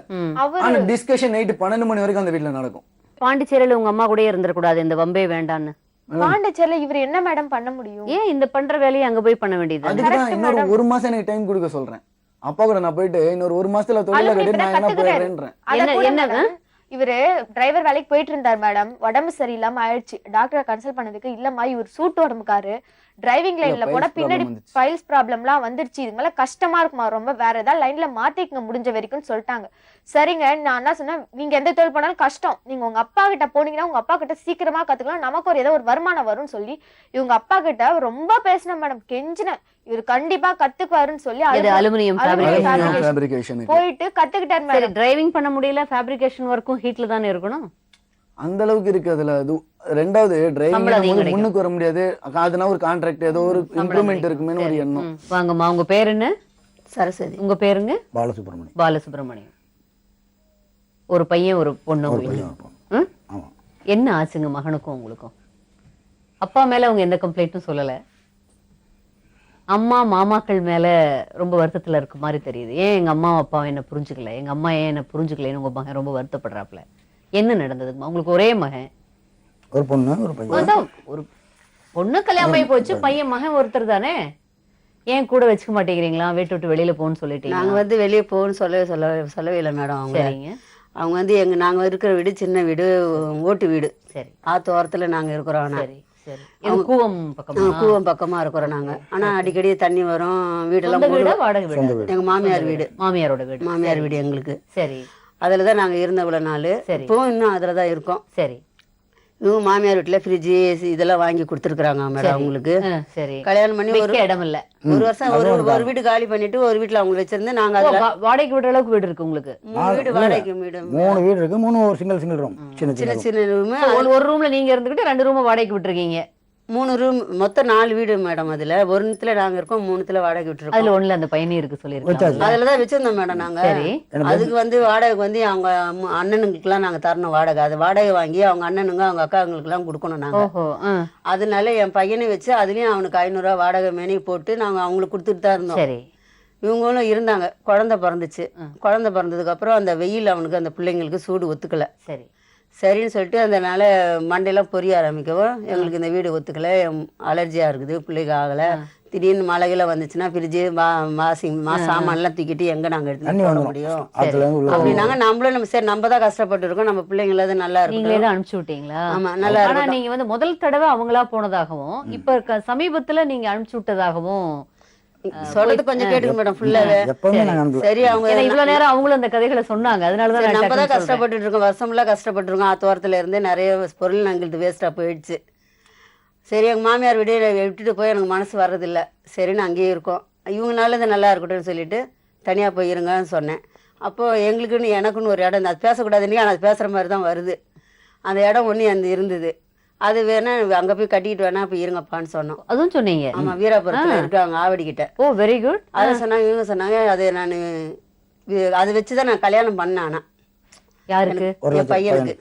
ஆனா டிஸ்கஷன் நைட் 12 மணி வரைக்கும் அந்த வீட்ல நடக்கும். பாண்டிச்சேரியில உங்க அம்மா கூட இருந்திர கூடாது, இந்த வம்பே வேண்டான்னு. பாண்டிச்சேரியில இவர் என்ன மேடம் பண்ண முடியும்? ஏன் இந்த பண்ற வேலையை அங்க போய் பண்ண வேண்டியது? அதுதான் இன்னொரு 1 மாசம் எனக்கு டைம் கொடுக்க சொல்றேன். அப்பா கூட நான் போயிட்டு இன்னொரு 1 மாசத்துல தொழில கட்டி நான் என்ன போயிடுறேன்றேன். என்ன இவரு டிரைவர் வேலைக்கு போயிட்டு இருந்தார் மேடம், உடம்பு சரியில்லாம ஆயிடுச்சு. டாக்டரை கன்சல்ட் பண்ணதுக்கு இல்லம்மா இவர் சூட்டு உடம்புக்காரு, டிரைவிங் லைன்ல போட பின்னாடி ஃபைல்ஸ் ப்ராப்ளம்லாம் வந்துருச்சு, இதுங்களாம் கஷ்டமா இருக்குமா ரொம்ப, வேற ஏதாவது லைன்ல மாத்திக்கங்க முடிஞ்ச வரைக்கும் சொல்லிட்டாங்க. சரிங்க, நான் என்ன சொன்னேன், நீங்க எந்த தொழில் பண்ணாலும் கஷ்டம், நீங்க உங்க அப்பா கிட்ட போனீங்கன்னா உங்க அப்பா கிட்ட சீக்கிரமா கத்துக்கலாம், நமக்கு ஒரு ஏதோ ஒரு வருமானம் வரும்னு சொல்லி இவங்க அப்பா கிட்ட ரொம்ப பேசினேன் மேடம், கெஞ்சினேன். இவர் கண்டிப்பா கத்துக்குவாருன்னு சொல்லி அலுமினியம் போயிட்டு கத்துக்கிட்டாரு மேடம். டிரைவிங் பண்ண முடியல, ஃபேப்ரிகேஷன் ஒர்க்கும் ஹீட்ல தானே இருக்கணும். அந்த அளவுக்கு இருக்கு அதுல. அது ரெண்டாவது டிரைவிங் முன்னுக்கு வர முடியாது, அதுனா ஒரு கான்ட்ராக்ட் ஏதோ ஒரு இம்ப்ரூவ்மென்ட் இருக்குமேன்னு ஒரு எண்ணம். வாங்கம்மா, உங்க பேர் என்ன? சரஸ்வதி. உங்க பேருங்க? பாலசுப்ரமணியம். பாலசுப்ரமணியம். ஒரு பையன் ஒரு பொண்ணு. என்ன ஆச்சுங்க மகனுக்கும் உங்களுக்கும்? அப்பா மேல அவங்க எந்த கம்ப்ளைண்ட்டும் சொல்லல, அம்மா மாமாக்கள் மேல ரொம்ப வருத்தத்துல இருக்க மாதிரி தெரியுது. ஏன் எங்க அம்மா அப்பா என்ன புரிஞ்சுக்கல, எங்க அம்மா ஏன் என்ன புரிஞ்சுக்கலன்னு உங்க மகன் ரொம்ப வருத்தப்படுறாப்ல. என்ன நடந்ததுமா? உங்களுக்கு ஒரே மகன், ஒரு பொண்ணு ஒரு பையன். ஒரு பொண்ணு கல்யாணம் ஆகி போச்சு, பையன் மகன் ஒருத்தர் தானே, ஏன் கூட வச்சுக்க மாட்டேங்கிறீங்களா? வீட்டு விட்டு வெளியில போன்னு சொல்லிட்டு. நாங்க வெளியே போகணும்னு சொல்லவே இல்லை மேடம். அவங்க நாங்க இருக்கிற வீடு சின்ன வீடு, ஓட்டு வீடு. சரி. ஆத்து ஓரத்துல நாங்க இருக்கிறோம். கூவம் பக்கமா இருக்கிறோம் நாங்க. ஆனா அடிக்கடி தண்ணி வரும். வீடெல்லாம் எங்க மாமியார் வீடு. மாமியார் வீடு எங்களுக்கு. சரி. அதுலதான் நாங்க இருந்த இவ்வளவு நாள். இப்போ இன்னும் அதுலதான் இருக்கோம். சரி. இவங்க மாமியார் வீட்டில் ஃப்ரிட்ஜு ஏசி இதெல்லாம் வாங்கி கொடுத்துருக்குறாங்க மேடம் அவங்களுக்கு. சரி. கல்யாணம் பண்ணி ஒரு வைக்க இடம் இல்ல. ஒரு வருஷம் ஒரு வீடு காலி பண்ணிட்டு ஒரு வீட்டில் அவங்க வச்சிருந்து நாங்கள் அதில் வாடகைக்கு விடுற அளவுக்கு வீடு இருக்கு உங்களுக்கு? 3 வீடு வாடகைக்கு வீடு, 3 வீடு இருக்கு, 3 ஒரு சிங்கிள் ரூம், சின்ன சின்ன சின்ன ரூமு. ஒரு ரூம்ல நீங்க இருந்துகிட்டு 2 ரூம் வாடகைக்கு விட்டுருக்கீங்க. 3 ரூம், மொத்தம் 4 வீடு மேடம். அதுல ஒன்னுத்துல நாங்க இருக்கோம், 3த்துல வாடகை விட்டுருக்கோம். அதுல ஒண்ணுல அந்த பையனே இருக்கு சொல்லிருக்காங்க. அதுலதான் வச்சிருந்தோம் மேடம் நாங்க. அதுக்கு வந்து வாடகைக்கு வந்து அவங்க அண்ணனுங்களுக்குலாம் நாங்க தரணும் வாடகை. அது வாடகை வாங்கி அவங்க அண்ணனுங்க அவங்க அக்காங்களுக்கு எல்லாம் கொடுக்கணும் நாங்க. அதனால என் பையனை வச்சு அதுலயும் அவனுக்கு 500 ரூபா வாடகை மேனி போட்டு நாங்க அவங்களுக்கு கொடுத்துட்டு தான் இருந்தோம். சரி. இவங்களும் இருந்தாங்க. குழந்தை பிறந்துச்சு. குழந்தை பிறந்ததுக்கு அப்புறம் அந்த வெயில் அவனுக்கு அந்த பிள்ளைங்களுக்கு சூடு ஒத்துக்கல. சரி. சரின்னு சொல்லிட்டு அதனால மண்டையெல்லாம் பொரிய ஆரம்பிக்கவும் எங்களுக்கு இந்த வீடு ஒத்துக்கல, அலர்ஜியாக இருக்குது, பிள்ளைக்கு ஆகலை. திடீர்னு மழைகளை வந்துச்சுன்னா ஃப்ரிட்ஜு சாமான்லாம் தூக்கிட்டு எங்கே நாங்கள் எடுத்து போட முடியும் அப்படின்னாங்க. நம்மளும் சரி நம்ம தான் கஷ்டப்பட்டு இருக்கோம், நம்ம பிள்ளைங்களாவது நல்லா இருக்கும். நீங்களே தான் அனுப்பிச்சு விட்டீங்களா? ஆமா, நல்லா ஆனா நீங்க வந்து முதல் தடவை அவங்களா போனதாகவும் இப்ப சமீபத்துல நீங்க அனுப்பிச்சு விட்டதாகவும் சொல்றது கொஞ்சம் கேட்டுக்க மேடம். ஃபுல்லாவே சரி. அவங்க இவ்வளவு நேரம் அவங்களும் அந்த கதைகளை சொன்னாங்க. அதனாலதான் நம்ம தான் கஷ்டப்பட்டு இருக்கோம், வருஷம்லாம் கஷ்டப்பட்டு இருக்கோம். ஆத்தோரத்துல இருந்து நிறைய பொருள் எங்களுக்கு வேஸ்டா போயிடுச்சு. சரி, எங்கள் மாமியார் வீடு விட்டுட்டு போய் எனக்கு மனசு வர்றதில்லை. சரின்னு அங்கேயே இருக்கோம். இவங்கனால இது நல்லா இருக்கட்டும்னு சொல்லிட்டு தனியாக போய் இருங்கன்னு சொன்னேன். அப்போது எங்களுக்குன்னு எனக்குன்னு ஒரு இடம், அது பேசக்கூடாதுன்னு ஆனால் அது பேசுகிற மாதிரி தான் வருது. அந்த இடம் ஒன்று அந்த இருந்தது. அது வேணா அங்கே போய் கட்டிக்கிட்டு வேணா போய் இருங்கப்பான்னு சொன்னோம். அதுவும் சொன்னீங்க? ஆமாம், வீராபுரத்தில் இருக்காங்க ஆவடிக்கிட்ட. ஓ, வெரி குட். அதை சொன்னாங்க. இவங்க சொன்னாங்க அது நான் அதை வச்சு தான் நான் கல்யாணம் பண்ணேன். ஆனால் யாருக்கு? என் பையனுக்கு.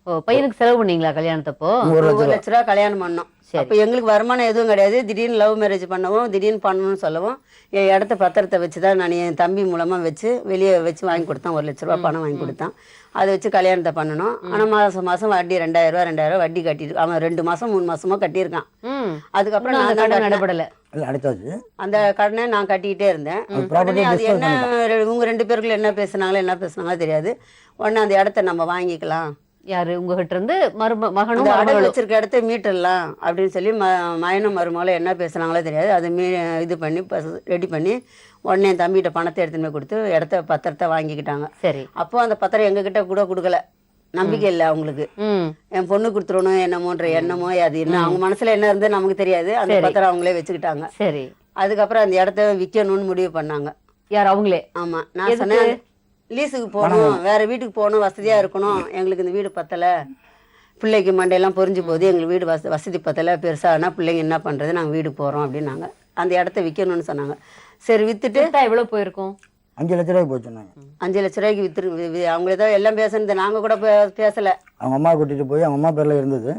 ஓ, பையனுக்கு செலவு பண்ணீங்களா கல்யாணத்தப்போ? 1 லட்ச ரூபா கல்யாணம் பண்ணோம். அப்போ எங்களுக்கு வருமானம் எதுவும் கிடையாது. திடீர்னு லவ் மேரேஜ் பண்ணவும் திடீர்னு பண்ணணும்னு சொல்லவும் என் இடத்த பத்திரத்தை வச்சு தான் நான் என் தம்பி மூலமாக வச்சு வெளியே வச்சு வாங்கி கொடுத்தேன். 1 லட்ச ரூபா பணம் வாங்கி கொடுத்தான். அதை வச்சு கல்யாணத்தை பண்ணணும். ஆனால் மாதம் வட்டி 2000 ரூபா வட்டி கட்டிட்டு அவன் 2 மாதம் 3 மாசமா கட்டியிருக்கான். அதுக்கப்புறம் நான் கடன் நடப்படலை. அந்த கடனை நான் கட்டிக்கிட்டே இருந்தேன். அது என்ன இவங்க 2 பேருக்குள்ள என்ன பேசுனாங்களோ தெரியாது. உடனே அந்த இடத்த நம்ம வாங்கிக்கலாம், யாரு உங்ககிட்ட இருந்து மகனும் அடகு வச்சிருக்க இடத்த மீட்டர்லாம் அப்படின்னு சொல்லி மயனும் மருமகளும் என்ன பேசுனாங்களோ தெரியாது. அது இது பண்ணி ரெடி பண்ணி உடனே என் தம்பிகிட்ட பணத்தை எடுத்துன்னு போய் கொடுத்து இடத்த பத்திரத்தை வாங்கிக்கிட்டாங்க. சரி. அப்போ அந்த பத்திரம் எங்ககிட்ட கூட கொடுக்கல, நம்பிக்கை இல்லை அவங்களுக்கு. என் பொண்ணு கொடுத்துடணும் என்னமோன்ற எண்ணமோ அது என்ன அவங்க மனசுல என்ன இருந்து நமக்கு தெரியாது. அந்த பத்திரம் அவங்களே வச்சுக்கிட்டாங்க. சரி. அதுக்கப்புறம் அந்த இடத்த விற்கணும்னு முடிவு பண்ணாங்க. யார்? அவங்களே? ஆமா. நான் சொன்னேன் லீஸுக்கு போகணும், வேற வீட்டுக்கு போகணும், வசதியா இருக்கணும், எங்களுக்கு இந்த வீடு பத்தலை, பிள்ளைக்கு மண்டையெல்லாம் பொறிஞ்சு போகுது, எங்களுக்கு வீடு வசதி பத்தலை, பெருசானா பிள்ளைங்க என்ன பண்றது, நாங்கள் வீடு போறோம் அப்படின்னாங்க. அந்த இடத்த விற்கணும்னு சொன்னாங்க. சரி, வித்துட்டு எவ்வளவு போயிருக்கும்? 5 லட்ச ரூபாய்க்கு போய் சொன்னாங்க. 5 லட்ச ரூபாய்க்கு அவங்களே தான் எல்லாம் பேசுனது, நாங்க கூட பேசல. அவங்க அம்மா கூட்டிட்டு போய் அவங்க அம்மா பேர்ல இருந்தது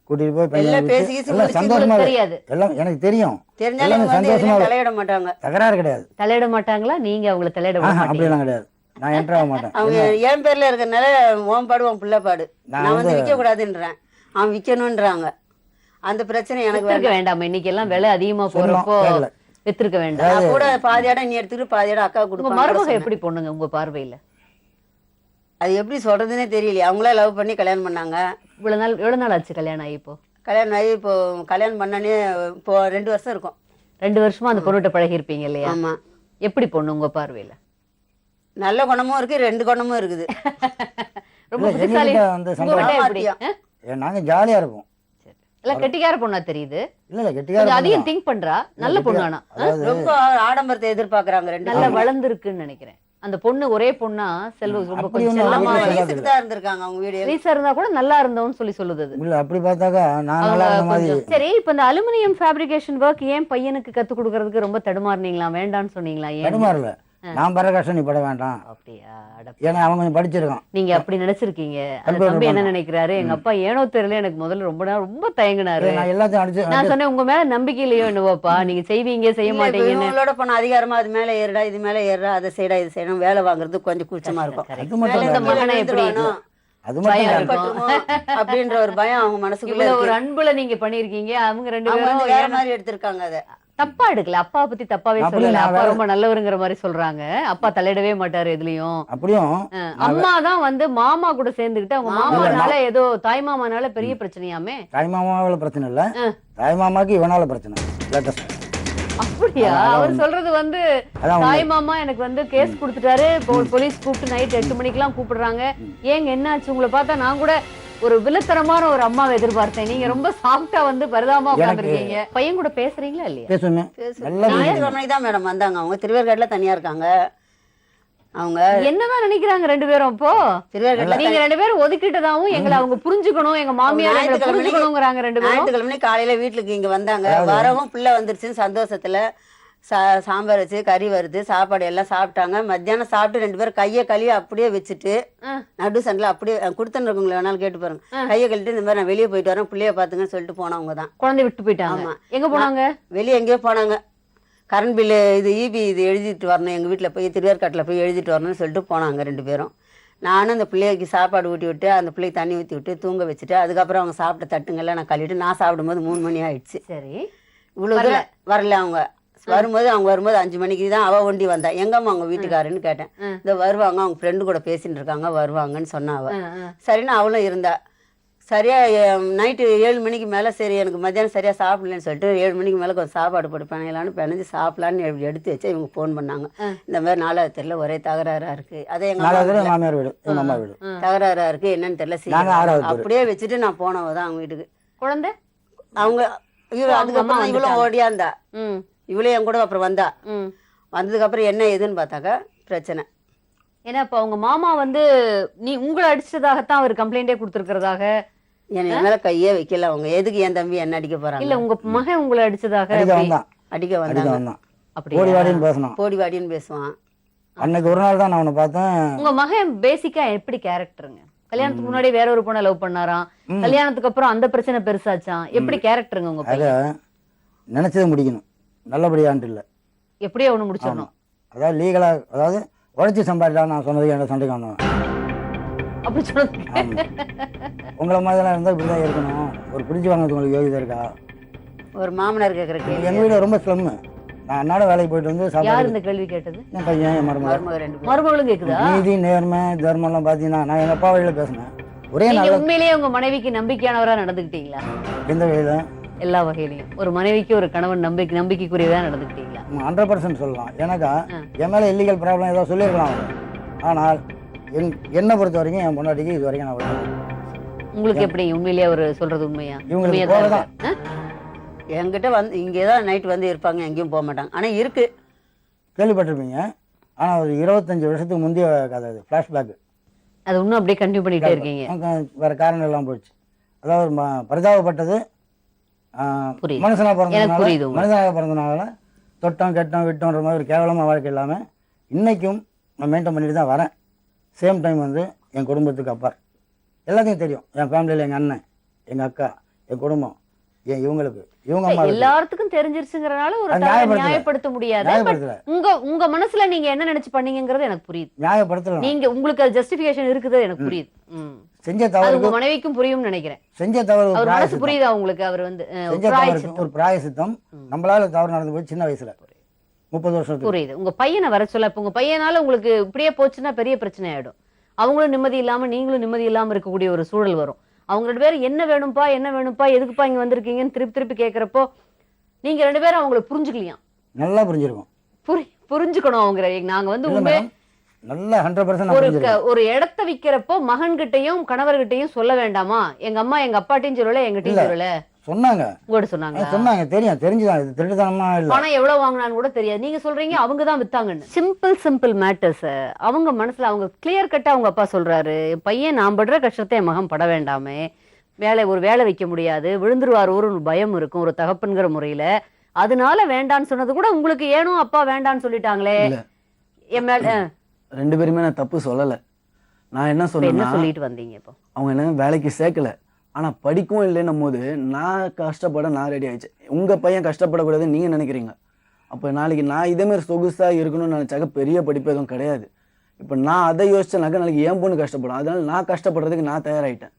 கூட்டிட்டு போய் எல்லாம் பேசி சந்தோஷமா தெரியாது. எல்லாம் எனக்கு தெரியும். தெரிஞ்சாலும் சந்தோஷமா தலையிட மாட்டாங்க. தகராறு கிடையாது. தலையிட மாட்டாங்களா? நீங்க அவங்களை தலையிட மாட்டீங்க? அப்படிலாம் கிடையாது. நான் என்ட்ரு ஆக மாட்டேன். அவங்க என் பேர்ல இருக்கிறதுனால ஓன் பாடு உன் பிள்ளை பாடு. நான் வந்து விற்க கூடாதுன்றேன், அவன் விற்கணும்ன்றாங்க. அந்த பிரச்சனை எனக்கு வேண்டாம். இன்னைக்கு எல்லாம் விலை அதிகமா போறப்போ வித்திருக்க வேண்டாம். கூட பாதி இடம் நீ எடுத்துக்கிட்டு பாதி இடம் அக்கா கொடுப்பாங்க. மருமக எப்படி பொண்ணுங்க உங்க பார்வையில? அது எப்படி சொல்றதுன்னே தெரியலையே. அவங்களே லவ் பண்ணி கல்யாணம் பண்ணாங்க. எவ்வளவு நாள் ஆச்சு கல்யாணம் ஆகி? கல்யாணம் ஆகி இப்போ கல்யாணம் பண்ணனே இப்போ 2 வருஷம் இருக்கும். 2 வருஷமா அந்த பொண்ணுகிட்ட பழகி இருப்பீங்க இல்லையா? ஆமா. எப்படி பொண்ணு உங்க பார்வையில? நல்ல குணமும் இருக்கு, 2 குணமும் இருக்குது. நாங்க ஜாலியா இருப்போம். எல்லாம் கெட்டிக்கார பொண்ணா தெரியுது. இல்ல கெட்டிக்கார அதையும் திங்க் பண்றா. நல்ல பொண்ணு. ஆனா ரொம்ப ஆடம்பரத்தை எதிர்பார்க்கறாங்க. 2 நல்லா வளர்ந்துருக்குன்னு நினைக்கிறேன். அந்த பொண்ணு ஒரே பொண்ணா செல்வ ரொம்ப கொஞ்சம் செல்லமா தான் இருந்திருக்காங்க. அவங்க வீடியோ ரீசா இருந்தா கூட நல்லா இருந்தோம்னு சொல்லுது. இல்ல அப்படி பார்த்தாக்கா நான் நல்லா இருந்த மாதிரி. சரி, இப்ப இந்த அலுமினியம் ஃபேப்ரிகேஷன் ஒர்க் ஏன் பையனுக்கு கத்து கொடுக்கறதுக்கு ரொம்ப தடுமாறுனீங்களா? வேண்டான்னு சொன்னீங்களா? ஏன் தடுமாறல, நான் படுற கஷ்டம் நீ பட வேண்டாம். அப்படியா? ஏன்னா அவன் கொஞ்சம் படிச்சிருக்கான். நீங்க அப்படி நினைச்சிருக்கீங்க. அந்த தம்பி என்ன நினைக்கிறாரு? எங்க அப்பா ஏனோ தெரியல, எனக்கு முதல்ல ரொம்ப தயங்கினாரு. நான் எல்லாத்தையும் அடிச்சு நான் சொன்னேன் உங்க மேல நம்பிக்கை இல்லையோ என்னவோப்பா, நீங்க செய்வீங்க செய்ய மாட்டீங்கன்னு. உங்களோட போன அதிகாரமா அது மேல ஏறடா, இது மேல ஏறா, அதை செய்யடா, இது செய்யணும், வேலை வாங்குறது கொஞ்சம் கூச்சமா இருக்கும். அது மட்டும் இந்த மகனை எப்படி அது மட்டும் அப்படின்ற ஒரு பயம் அவங்க மனசுக்குள்ள. ஒரு அன்புல நீங்க பண்ணிருக்கீங்க. அவங்க 2 பேரும் வேற மாதிரி எடுத்திருக்காங்க. அதை தப்பா எடுக்கல. அப்பா பத்தி தப்பாவே சொல்லல. அப்பா ரொம்ப நல்லவருங்கிற மாதிரி சொல்றாங்க. அப்பா தலையிடவே மாட்டாரு எதுலயும். அப்படியும் அம்மா தான் வந்து மாமா கூட சேர்ந்துக்கிட்டு அவங்க மாமானால ஏதோ தாய் மாமானால பெரிய பிரச்சனையாமே. தாய் மாமாவால பிரச்சனை இல்ல, தாய் மாமாக்கு இவனால பிரச்சனை. அப்படியா? அவர் சொல்றது வந்து தாய் மாமா எனக்கு வந்து கேஸ் கொடுத்துட்டாரு, போலீஸ் கூப்பிட்டு நைட் 8 மணிக்கெல்லாம் கூப்பிடுறாங்க. ஏங்க என்ன ஆச்சு? உங்களை பார்த்தா நான் கூட ஒரு வில்லத்தனமான ஒரு அம்மாவை எதிர்பார்த்தேன். நீங்க ரொம்ப சாஃப்டா வந்து பரிதாபமா உட்கார்ந்திருக்கீங்க. பையன் கூட பேசுறீங்களா இல்லையா? பேசுவேன் நல்லா ஞாயிற்றுக்கிழமை தான் மேடம் வந்தாங்க. அவங்க திருவேற்காட்டில் தனியா இருக்காங்க. அவங்க என்னதான் நினைக்கிறாங்க ரெண்டு பேரும்? அப்போ திருவேற்காட்டில் நீங்க ரெண்டு பேரும் ஒதுக்கிட்டதாவும் எங்களை அவங்க புரிஞ்சுக்கணும், எங்க மாமியார் எங்களை புரிஞ்சுக்கணுங்கிறாங்க ரெண்டு பேரும். ஞாயிற்றுக்கிழமை காலையில வீட்டுக்கு இங்க வந்தாங்க. வரவும் பிள்ளை வந்துருச்சுன்னு சந்தோஷத்துல சாம்பார் வச்சு கறி வருது, சாப்பாடு எல்லாம் சாப்பிட்டாங்க. மத்தியானம் சாப்பிட்டு ரெண்டு பேரும் கையை கழுவி அப்படியே வச்சுட்டு நடு சண்டில் அப்படியே கொடுத்துன்னு இருக்கவங்களை வேணாலும் கேட்டு பாருங்க. கையை கழிட்டு இந்த மாதிரி நான் வெளியே போயிட்டு வரேன், பிள்ளைய பாத்துங்கன்னு சொல்லிட்டு போனவங்க தான். குழந்தை விட்டு போயிட்டாங்க. ஆமா. எங்க போனாங்க? வெளியே எங்கேயோ போனாங்க. கரண்ட் பில்லு இது இபி இது எழுதிட்டு வரணும், எங்கள் வீட்டில் போய் திருவேற்காட்டில் போய் எழுதிட்டு வரணும்னு சொல்லிட்டு போனாங்க ரெண்டு பேரும். நானும் அந்த பிள்ளைக்கு சாப்பாடு ஊட்டி விட்டு அந்த பிள்ளைக்கு தண்ணி ஊற்றி விட்டு தூங்க வச்சுட்டு அதுக்கப்புறம் அவங்க சாப்பிட்ட தட்டுங்கெல்லாம் நான் கழுவிட்டு நான் சாப்பிடும்போது 3 மணி ஆயிடுச்சு. சரி, இவ்வளோ வரல. அவங்க வரும்போது 5 மணிக்கு தான் அவள் ஒண்டி வந்தா. எங்கம்மா அவங்க வீட்டுக்காருன்னு கேட்டேன். இந்த வருவாங்க, அவங்க ஃப்ரெண்டு கூட பேசிட்டு இருக்காங்க, வருவாங்கன்னு சொன்னா அவ. சரின்னு அவளும் இருந்தா. சரியா நைட்டு 7 மணிக்கு மேலே சரி எனக்கு மத்தியானம் சரியா சாப்பிடலன்னு சொல்லிட்டு 7 மணிக்கு மேலே கொஞ்சம் சாப்பாடு போட்டு பிணையலான்னு பிணைஞ்சு சாப்பிடலான்னு எடுத்து வச்சு இவங்க ஃபோன் பண்ணாங்க. இந்த மாதிரி 4வது தெரியல ஒரே தகராறா இருக்கு. அதே எங்க மாமியார் வீடு, எங்க அம்மா வீடு தகராறா இருக்கு, என்னன்னு தெரியல. அப்படியே வச்சுட்டு நான் போனவ தான் அவங்க வீட்டுக்கு. குழந்தை அவங்க அதுக்கப்புறம் இவளும் ஓடியாந்தா. இவளே என் கூட அப்புறம் வந்தா. வந்ததுக்கப்புறம் என்ன ஏதுன்னு பார்த்தாக்கா பிரச்சனை. ஏன்னா இப்ப அவங்க மாமா வந்து நீ உங்களை அடிச்சதாகத்தான் அவர் கம்ப்ளைண்டே கொடுத்துருக்கிறதாக. என் மேல கையே வைக்கல அவங்க. எதுக்கு என் தம்பி என்ன அடிக்க போறாங்க? இல்ல உங்க மகன் உங்களை அடிச்சதாக அடிக்க வந்தாங்க. அப்படி ஓடி வாடின்னு பேசணும், போடி வாடின்னு பேசுவான். அன்னைக்கு ஒரு நாள் தான் நான் அவனை பார்த்தேன். உங்க மகன் பேசிக்கா எப்படி கேரக்டருங்க? கல்யாணத்துக்கு முன்னாடி வேற ஒரு பொண்ணை லவ் பண்ணாராம், கல்யாணத்துக்கு அப்புறம் அந்த பிரச்சனை பெருசாச்சான். எப்படி கேரக்டருங்க உங்க பையன்? நினைச்சதை முடிக்கணும், நல்லபடியான்ட்டு இல்லை, எப்படியோ ஒண்ணு முடிச்சிடணும். அதாவது லீகலா, அதாவது உழைச்சி சம்பாதிக்கலாம். நான் சொன்னது என்ன சண்டைக்கு வந்தவன் அப்படி சொல்லுங்க. உங்களை மாதிரிலாம் இருந்தால் இப்படிதான் இருக்கணும். ஒரு பிடிச்சி வாங்கிறது உங்களுக்கு யோகிதா இருக்கா? ஒரு மாமனார் கேட்குற கேள்வி. எங்க வீடு ரொம்ப ஸ்லம்மு. நான் அன்னாட வேலைக்கு போயிட்டு வந்து யார் இந்த கேள்வி கேட்டது? என் பையன், என் மருமகள். மருமகளும் கேக்குதா? நீதி நேர்மை தர்மம் எல்லாம் பாத்தீங்கன்னா நான் எங்க அப்பா வழியில பேசினேன். ஒரே நாள் உண்மையிலேயே உங்க மனைவிக்கு நம்பிக்கையானவரா நடந்துக்கிட்டீங்களா? எந்த வகையில? எல்லா வகையிலையும். ஒரு மனைவிக்கு ஒரு கணவன் நம்பிக்கைக்குரியதா நடந்துக்கிட்டீங்களா? 100% சொல்லலாம். எனக்கா என் மேல இல்லீகல் ப்ராப்ளம் ஏதோ சொல்லியிருக்கலாம் அவங்க. ஆனால் என்னை பொறுத்த வரைக்கும் என் பொண்டாட்டிக்கு இது வரைக்கும் நான் விடல. உங்களுக்கு எப்படி உண்மையிலேயே அவர் சொல்றது உண்மையா? இவங்களுக்கு போலதான். என்கிட்ட வந்து இங்கே தான் நைட் வந்து இருப்பாங்க, எங்கேயும் போக மாட்டாங்க. ஆனால் இருக்கு, கேள்விப்பட்டிருப்பீங்க. ஆனால் ஒரு 25 வருஷத்துக்கு முந்தைய கதை, அது ஃப்ளாஷ்பேக். அது இன்னும் அப்படியே கண்டினியூ பண்ணிட்டே இருக்கீங்க. வேற காரணம் எல்லாம் போயிடுச்சு. அதாவது பரிதாபப்பட்டது மனுஷனாக பிறந்தனால தொட்டம் கெட்டம் விட்டோன்ற மாதிரி ஒரு கேவலமாக வாழ்க்கை இல்லாமல் இன்னைக்கும் நான் மெயின்டைன் பண்ணிட்டு தான் வரேன். சேம் டைம் வந்து என் குடும்பத்துக்கு அப்பார் எல்லாத்தையும் தெரியும். என் ஃபேமிலியில் எங்கள் அண்ணன், எங்கள் அக்கா, என் குடும்பம், இவங்களுக்கு இவங்க அம்மா எல்லாத்துக்கும் தெரிஞ்சிருச்சுங்கறனால ஒரு நியாயப்படுத்த முடியாது. உங்க மனசுல நீங்க என்ன நினைச்சு பண்ணீங்கங்கிறது எனக்கு புரியுது. நியாயப்படுத்தல நீங்க உங்களுக்கு அது ஜஸ்டிஃபிகேஷன் இருக்குது எனக்கு புரியுது. செஞ்ச தவறு உங்க மனைவிக்கும் புரியும்னு நினைக்கிறேன். செஞ்ச தவறு அவர் மனசு புரியுதா உங்களுக்கு? அவர் வந்து ஒரு பிராயசித்தம். நம்மளால தவறு நடந்து போய் சின்ன வயசுல 30 வருஷத்துக்கு புரியுது. உங்க பையனை வர சொல்ல, இப்ப உங்க பையனால உங்களுக்கு இப்படியே போச்சுன்னா பெரிய பிரச்சனை ஆயிடும். அவங்களும் நிம்மதி இல்லாம நீங்களும் நிம்மதி இல்லாம இருக்கக்கூடிய ஒரு சூழல் வரும். அவங்க 2 பேரும் என்ன வேணும்பா என்ன வேணும்பா எதுக்குப்பா இங்க வந்திருக்கீங்கன்னு திருப்பி கேட்கறப்போ நீங்க 2 பேரும் அவங்களை புரிஞ்சுக்கலையா? நல்லா புரிஞ்சிருக்கும். புரிஞ்சுக்கணும். அவங்க நாங்க வந்து நல்லா 100% ஒரு இடத்த விக்கிறப்போ மகன்கிட்டையும் கணவர்கிட்டையும் சொல்ல வேண்டாமா? எங்க அம்மா எங்க அப்பாட்டையும் சொல்லல, எங்கிட்டையும் சொல்லல சொன்னாங்க. உங்கள்ட்ட சொன்னாங்க? தெரிஞ்சுதான். இது திருட்டுத்தனமா இல்ல. பணம் எவ்வளவு வாங்கினான்னு கூட தெரியாது. நீங்க சொல்றீங்க அவங்க தான் வித்தாங்கன்னு. சிம்பிள் மேட்டர்ஸ் அவங்க மனசுல அவங்க கிளியர் கட்டா அவங்க அப்பா சொல்றாரு, பையன் நான் படுற கஷ்டத்தை என் மகன் பட வேண்டாமே, ஒரு வேலை வைக்க முடியாது, விழுந்துருவார் ஒரு பயம் இருக்கும் ஒரு தகப்பன்கிற முறையில, அதனால வேண்டான்னு சொன்னது கூட உங்களுக்கு ஏனோ அப்பா வேண்டான்னு சொல்லிட்டாங்களே. என் மேல 2 பேருமே நான் தப்பு சொல்லல. நான் என்ன சொன்னேன், சொல்லிட்டு வந்தீங்க இப்போ அவங்க என்ன வேலைக்கு சேர்க்கல, ஆனா படிக்கவும் இல்லைன்னும் போது நான் கஷ்டப்பட நான் ரெடி ஆயிடுச்சு. உங்க பையன் கஷ்டப்படக்கூடாதுன்னு நீங்க நினைக்கிறீங்க. அப்போ நாளைக்கு நான் இதே மாதிரி சொகுசா இருக்கணும்னு நினைச்சாக்க பெரிய படிப்பு எதுவும் கிடையாது. இப்போ நான் அதை யோசிச்சேனாக்க நாளைக்கு என் பொண்ணு கஷ்டப்படும். அதனால நான் கஷ்டப்படுறதுக்கு நான் தயாராகிட்டேன்.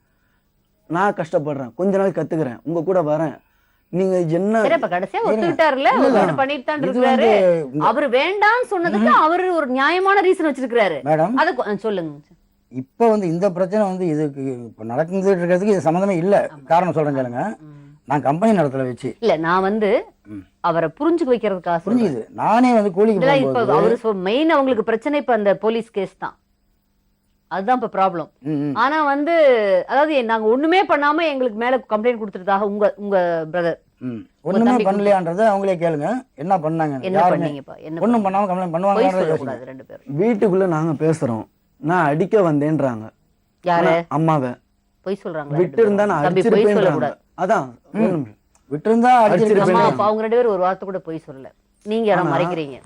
நான் கஷ்டப்படுறேன், கொஞ்ச நாள் கத்துக்கிறேன், உங்க கூட வரேன். நீங்க என்ன கடைசியா ஒத்துக்கிட்டாருல, பண்ணிட்டு தான் இருக்காரு. அவரு வேண்டான்னு சொன்னதுக்கு அவரு ஒரு நியாயமான ரீசன் வச்சிருக்காரு. அத சொல்லுங்க. இப்ப வந்து இந்த பிரச்சனை வந்து இதுக்கு இப்ப நடந்துட்டு இருக்கிறதுக்கு இது சம்மந்தமே இல்ல. காரணம் சொல்றேன் கேளுங்க. நான் கம்பெனி நடத்தல வச்சு இல்ல, நான் வந்து அவரை புரிஞ்சுக்க வைக்கிறதுக்காக புரிஞ்சுது. நானே வந்து கூலிக்கு இப்ப அவரு மெயின் அவங்களுக்கு பிரச்சனை இப்ப அந்த போலீஸ் கேஸ் தான். அதுதான் இப்ப ப்ராப்ளம். ஆனா வந்து அதாவது நாங்க ஒண்ணுமே பண்ணாம எங்களுக்கு மேல கம்ப்ளைண்ட் கொடுத்துட்டதாக உங்க பிரதர் ஒண்ணுமே பண்ணலையான்றது அவங்களே கேளுங்க. என்ன பண்ணாங்க, என்ன பண்ணீங்கப்பா? என்ன ஒண்ணும் பண்ணாம கம்ப்ளைண்ட் பண்ணுவாங்க. ரெண்டு பேரும் வீட்டுக்குள்ள நாங்க பேசுறோம், நான் அடிக்க வந்தேன்றாங்க. யாரு? அம்மாவை. பொய் சொல்றாங்க. விட்டு இருந்தா நான் அடிச்சிருப்பேன். அதான் விட்டு இருந்தா அம்மா அப்பா அவங்க 2 பேரும் ஒரு வார்த்தை கூட பொய் சொல்லல. நீங்க யாரும் மறைக்கிறீங்க,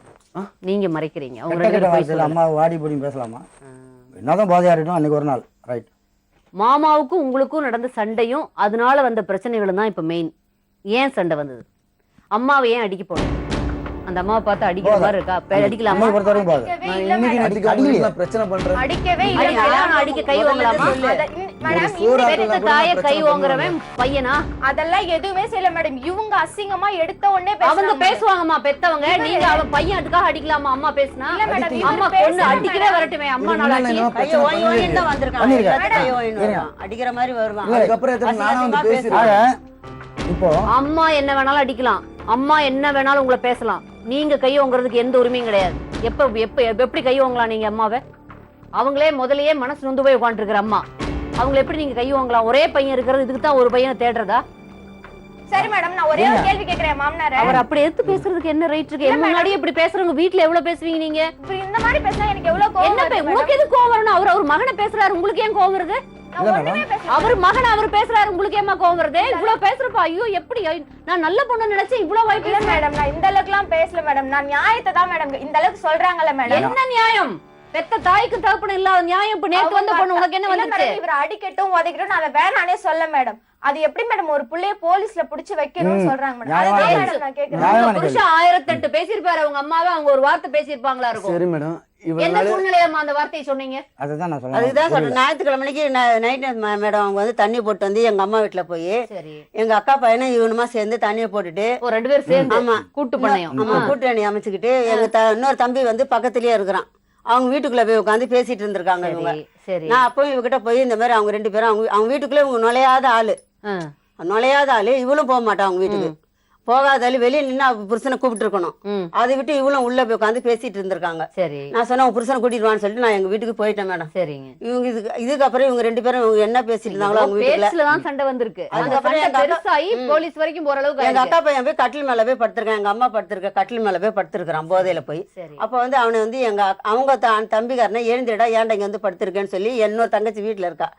நீங்க மறைக்கிறீங்க. அவங்க 2 பேரும் பொய் சொல்லல. அம்மா வாடி போடி பேசலாமா? என்னதான் பாதையா இருக்கட்டும், அன்னைக்கு ஒரு நாள் ரைட். மாமாவுக்கும் உங்களுக்கும் நடந்த சண்டையும் அதனால வந்த பிரச்சனைகளும் தான் இப்ப மெயின். ஏன் சண்டை வந்தது? அம்மாவை ஏன் அடிக்க போனோம்? அந்த அம்மாவை பார்த்து அடிக்கிற மாதிரி இருக்கா? அடிக்கலாமா? பிரச்சனை பண்றேன். அடிக்கவே அடிக்க கை வாங்கலாமா? பெத்த தாய கை வாங்குறவன் பையனா? அதெல்லாம் எதுவுமே செய்யல மேடம். இவங்க அசிங்கமா எடுத்த உடனே அவங்க பேசுவாங்கம்மா பெத்தவங்க. நீங்க அவ பையன் அதுக்காக அடிக்கலாமா? அம்மா பேசினா அம்மா பொண்ணு அடிக்கவே வரட்டுமே. அம்மா நாள் அடிக்கிற மாதிரி வருவாங்க. அதுக்கப்புறம் நானும் வந்து பேசுறேன். இப்போ அம்மா என்ன வேணாலும் அடிக்கலாம், அம்மா என்ன வேணாலும் உங்களை பேசலாம். நீங்க கை வாங்குறதுக்கு எந்த உரிமையும் கிடையாது. எப்படி கை வாங்கலாம் நீங்க அம்மாவை? அவங்களே முதல்லயே மனசு நொந்து போய் உட்காந்துருக்கிற அம்மா, அவங்களை எப்படி நீங்க கை வாங்கலாம்? ஒரே பையன் இருக்கிறது இதுக்கு தான் ஒரு பையனை தேடுறதா? சரி மேடம், நான் ஒரே ஒரு கேள்வி கேக்குறேன் மாமனாரே. அவர் அப்படி எடுத்து பேசுறதுக்கு என்ன ரைட் இருக்கு? முன்னாடியே இப்படி பேசுறவங்க வீட்ல எவ்வளவு பேசுவீங்க நீங்க? இந்த மாதிரி பேசினா எனக்கு எவ்வளவு கோவம் என்ன உங்களுக்கு எது கோவம் வரணும்? அவர் மகனை பேசுறாரு, உங்களுக்கு ஏன் கோவம் வருது? அவர் மகன் அவர் பேசுறாரு, உங்களுக்கு ஏமா கோவம் வருது? இவ்வளவு பேசுறப்பா ஐயோ எப்படி நான் நல்ல பொண்ணு நினைச்சேன், இவ்வளவு வாய் பேச மேடம். நான் இந்த அளவுக்கு எல்லாம் பேசல மேடம். நான் நியாயத்தை தான் மேடம் இந்த அளவுக்கு சொல்றாங்கல்ல மேடம். என்ன நியாயம்? பெத்த தாய்க்கு தகப்பன இல்லாத நியாயம் இப்ப நேத்து வந்த பொண்ணு உனக்கு என்ன வந்துச்சு? இவர் அடிக்கட்டும் உதைக்கட்டும் நான் அதை வேணானே சொல்ல மேடம். அது எப்படி மேடம் ஒரு புள்ளைய போலீஸ்ல புடிச்சு வைக்கணும்னு சொல்றாங்க மேடம். அதே மேடம் நான் கேக்குறேன். புருஷன் 1008 பேசிருப்பாரு அவங்க அம்மாவே, அவங்க ஒரு வார்த்தை பேசிருப்பாங்களா இருக்கும். சரி மேடம், என்ன சூழ்நிலையம்மா அந்த வார்த்தையை சொன்னீங்க? அதுதான் நான் சொல்றேன். அதுதான் சொல்றேன். ஞாயிற்றுக்கிழமைக்கு நைட் மேடம் அவங்க வந்து தண்ணி போட்டு வந்து எங்க அம்மா வீட்டுல போய் எங்க அக்கா பையனும் இவனுமா சேர்ந்து தண்ணியை போட்டுட்டு 2 பேரும் சேர்ந்து ஆமா கூட்டு பண்ணையும் ஆமா கூட்டு அணி அமைச்சுக்கிட்டு எங்க இன்னொரு தம்பி வந்து பக்கத்துலயே இருக்கிறான். அவங்க வீட்டுக்குள்ள போய் உட்காந்து பேசிட்டு இருந்திருக்காங்க இவங்க. நான் அப்போ இவகிட்ட போய் இந்த மாதிரி அவங்க 2 பேரும் அவங்க வீட்டுக்குள்ள இவங்க நுழையாத ஆளு, இவளும் போக மாட்டான் அவங்க வீட்டுக்கு. போகாதாலும் வெளியே நின்று புருஷனை கூப்பிட்டு இருக்கணும். அதை விட்டு இவளும் உள்ள போய் உட்காந்து பேசிட்டு இருந்திருக்காங்க. நான் சொன்னேன் உங்க புருஷனை கூட்டிட்டு வான்னு சொல்லிட்டு நான் எங்க வீட்டுக்கு போயிட்டேன் மேடம். சரிங்க. இவங்க இதுக்கப்புறம் இவங்க 2 பேரும் இவங்க என்ன பேசிட்டு இருந்தாங்களோ அவங்க வீட்டுல தான் சண்டை வந்திருக்கு. அதுக்கப்புறம் போலீஸ் வரைக்கும் போற அளவுக்கு எங்க அக்கா பையன் போய் கட்டில் மேல போய் படுத்திருக்கான். எங்க அம்மா படுத்திருக்க கட்டில் மேல போய் படுத்திருக்கான் போதையில போய். அப்ப வந்து அவனை வந்து அவங்க தம்பிக்காரனை எழுந்திடா ஏன்டா இங்க வந்து படுத்திருக்கேன்னு சொல்லி இன்னொரு தங்கச்சி வீட்டுல இருக்கா,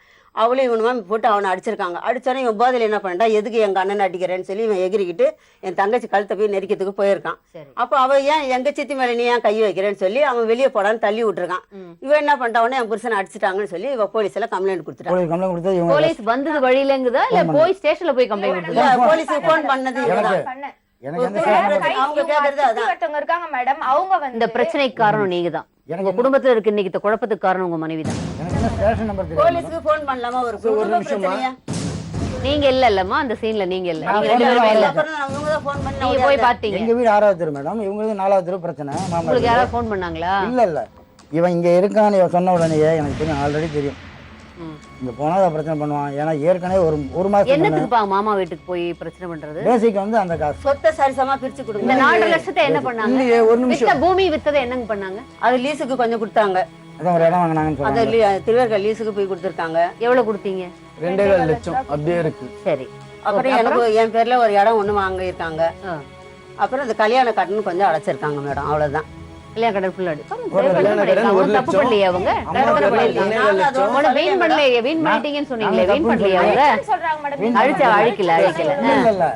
அவளும் இவனுமா போட்டு அவனை அடிச்சிருக்காங்க. அடிச்சோன்னே இவன் போதையில என்ன பண்ணிட்டா, எதுக்கு எங்க அண்ணன் அடிக்கிறேன்னு சொல்லி இவன் எகிரிக்கிட்டு என் தங்கச்சி கழுத்தை போய் நெரிக்கிறதுக்கு போயிருக்கான். அப்போ அவ ஏன் எங்க சித்தி மேல நீ ஏன் கை வைக்கிறேன்னு சொல்லி அவன் வெளியே போடான்னு தள்ளி விட்டுருக்கான். இவன் என்ன பண்ணிட்டாவனே என் புருஷனை அடிச்சிட்டாங்கன்னு சொல்லி இவ போலீஸ்ல கம்ப்ளைண்ட் கொடுத்துட்டான். போலீஸ் வந்தது வழியிலங்குதா இல்ல போய் ஸ்டேஷன்ல போய் கம்ப்ளைண்ட் கொடுத்தா? போலீஸுக்கு போன் பண்ணது அவங்க கேக்குறது அதான் இருக்காங்க மேடம். அவங்க வந்து இந்த பிரச்சனைக்கு காரணம் நீங்க தான். உங்க குடும்பத்துல இருக்கு இன்னைக்கு இந்த குழப்பத்துக்கு காரணம் உங்க மனைவி தான். போலீஸ்க்கு போன் பண்ணலாமா? ஒரு நிமிஷமா நீங்க இல்லம்மா அந்த சீன்ல நீங்க இல்ல. நீங்க போய் பாத்தீங்க. எங்க வீடு 6வது தெரு மேடம், இவங்களுக்கு 4வது தெரு பிரச்சனை. உங்களுக்கு யாராவது போன் பண்ணாங்களா? இல்ல இவன் இங்க இருக்கான்னு இவன் சொன்ன உடனேயே எனக்கு தெரியும், ஆல்ரெடி தெரியும் இங்க போனா பிரச்சனை பண்ணுவான். ஏன்னா ஏற்கனவே ஒரு மாசம் என்னத்துக்கு மாமா வீட்டுக்கு போய் பிரச்சனை பண்றது? பேசிக் வந்து அந்த காசு சொத்தை சரிசமா பிரிச்சு கொடுங்க. இந்த 4 லட்சத்தை என்ன பண்ணாங்க? ஒரு நிமிஷம் பூமி வித்ததை என்னங்க பண்ணாங்க? அது லீஸுக்கு கொஞ்சம் கொடுத்தாங்க. அதான் ஒரு இடம் வாங்கினாங்கன்னு சொன்னாங்க. அது திருவேற்காடு லீஸுக்கு போய் கொடுத்துருக்காங்க. எவ்வளவு கொடுத்தீங்க? 2.5 லட்சம் அப்படியே இருக்கு. சரி. அப்புறம் எனக்கு என் பேர்ல ஒரு இடம் ஒண்ணு வாங்க இருக்காங்க. அப்புறம் இந்த கல்யாண கட்டணம் கொஞ்சம் அடைச்சிருக்காங்க மேடம். அவ்வளவுதான். கல்யாண கடன் ஃபுல் தப்பு பண்ணலையே அவங்க? வெயின் பண்ணலையே? வெயின் பண்ணிட்டீங்கன்னு சொன்னீங்களே, வெயின் பண்ணலையே அவங்க? அழிக்கல.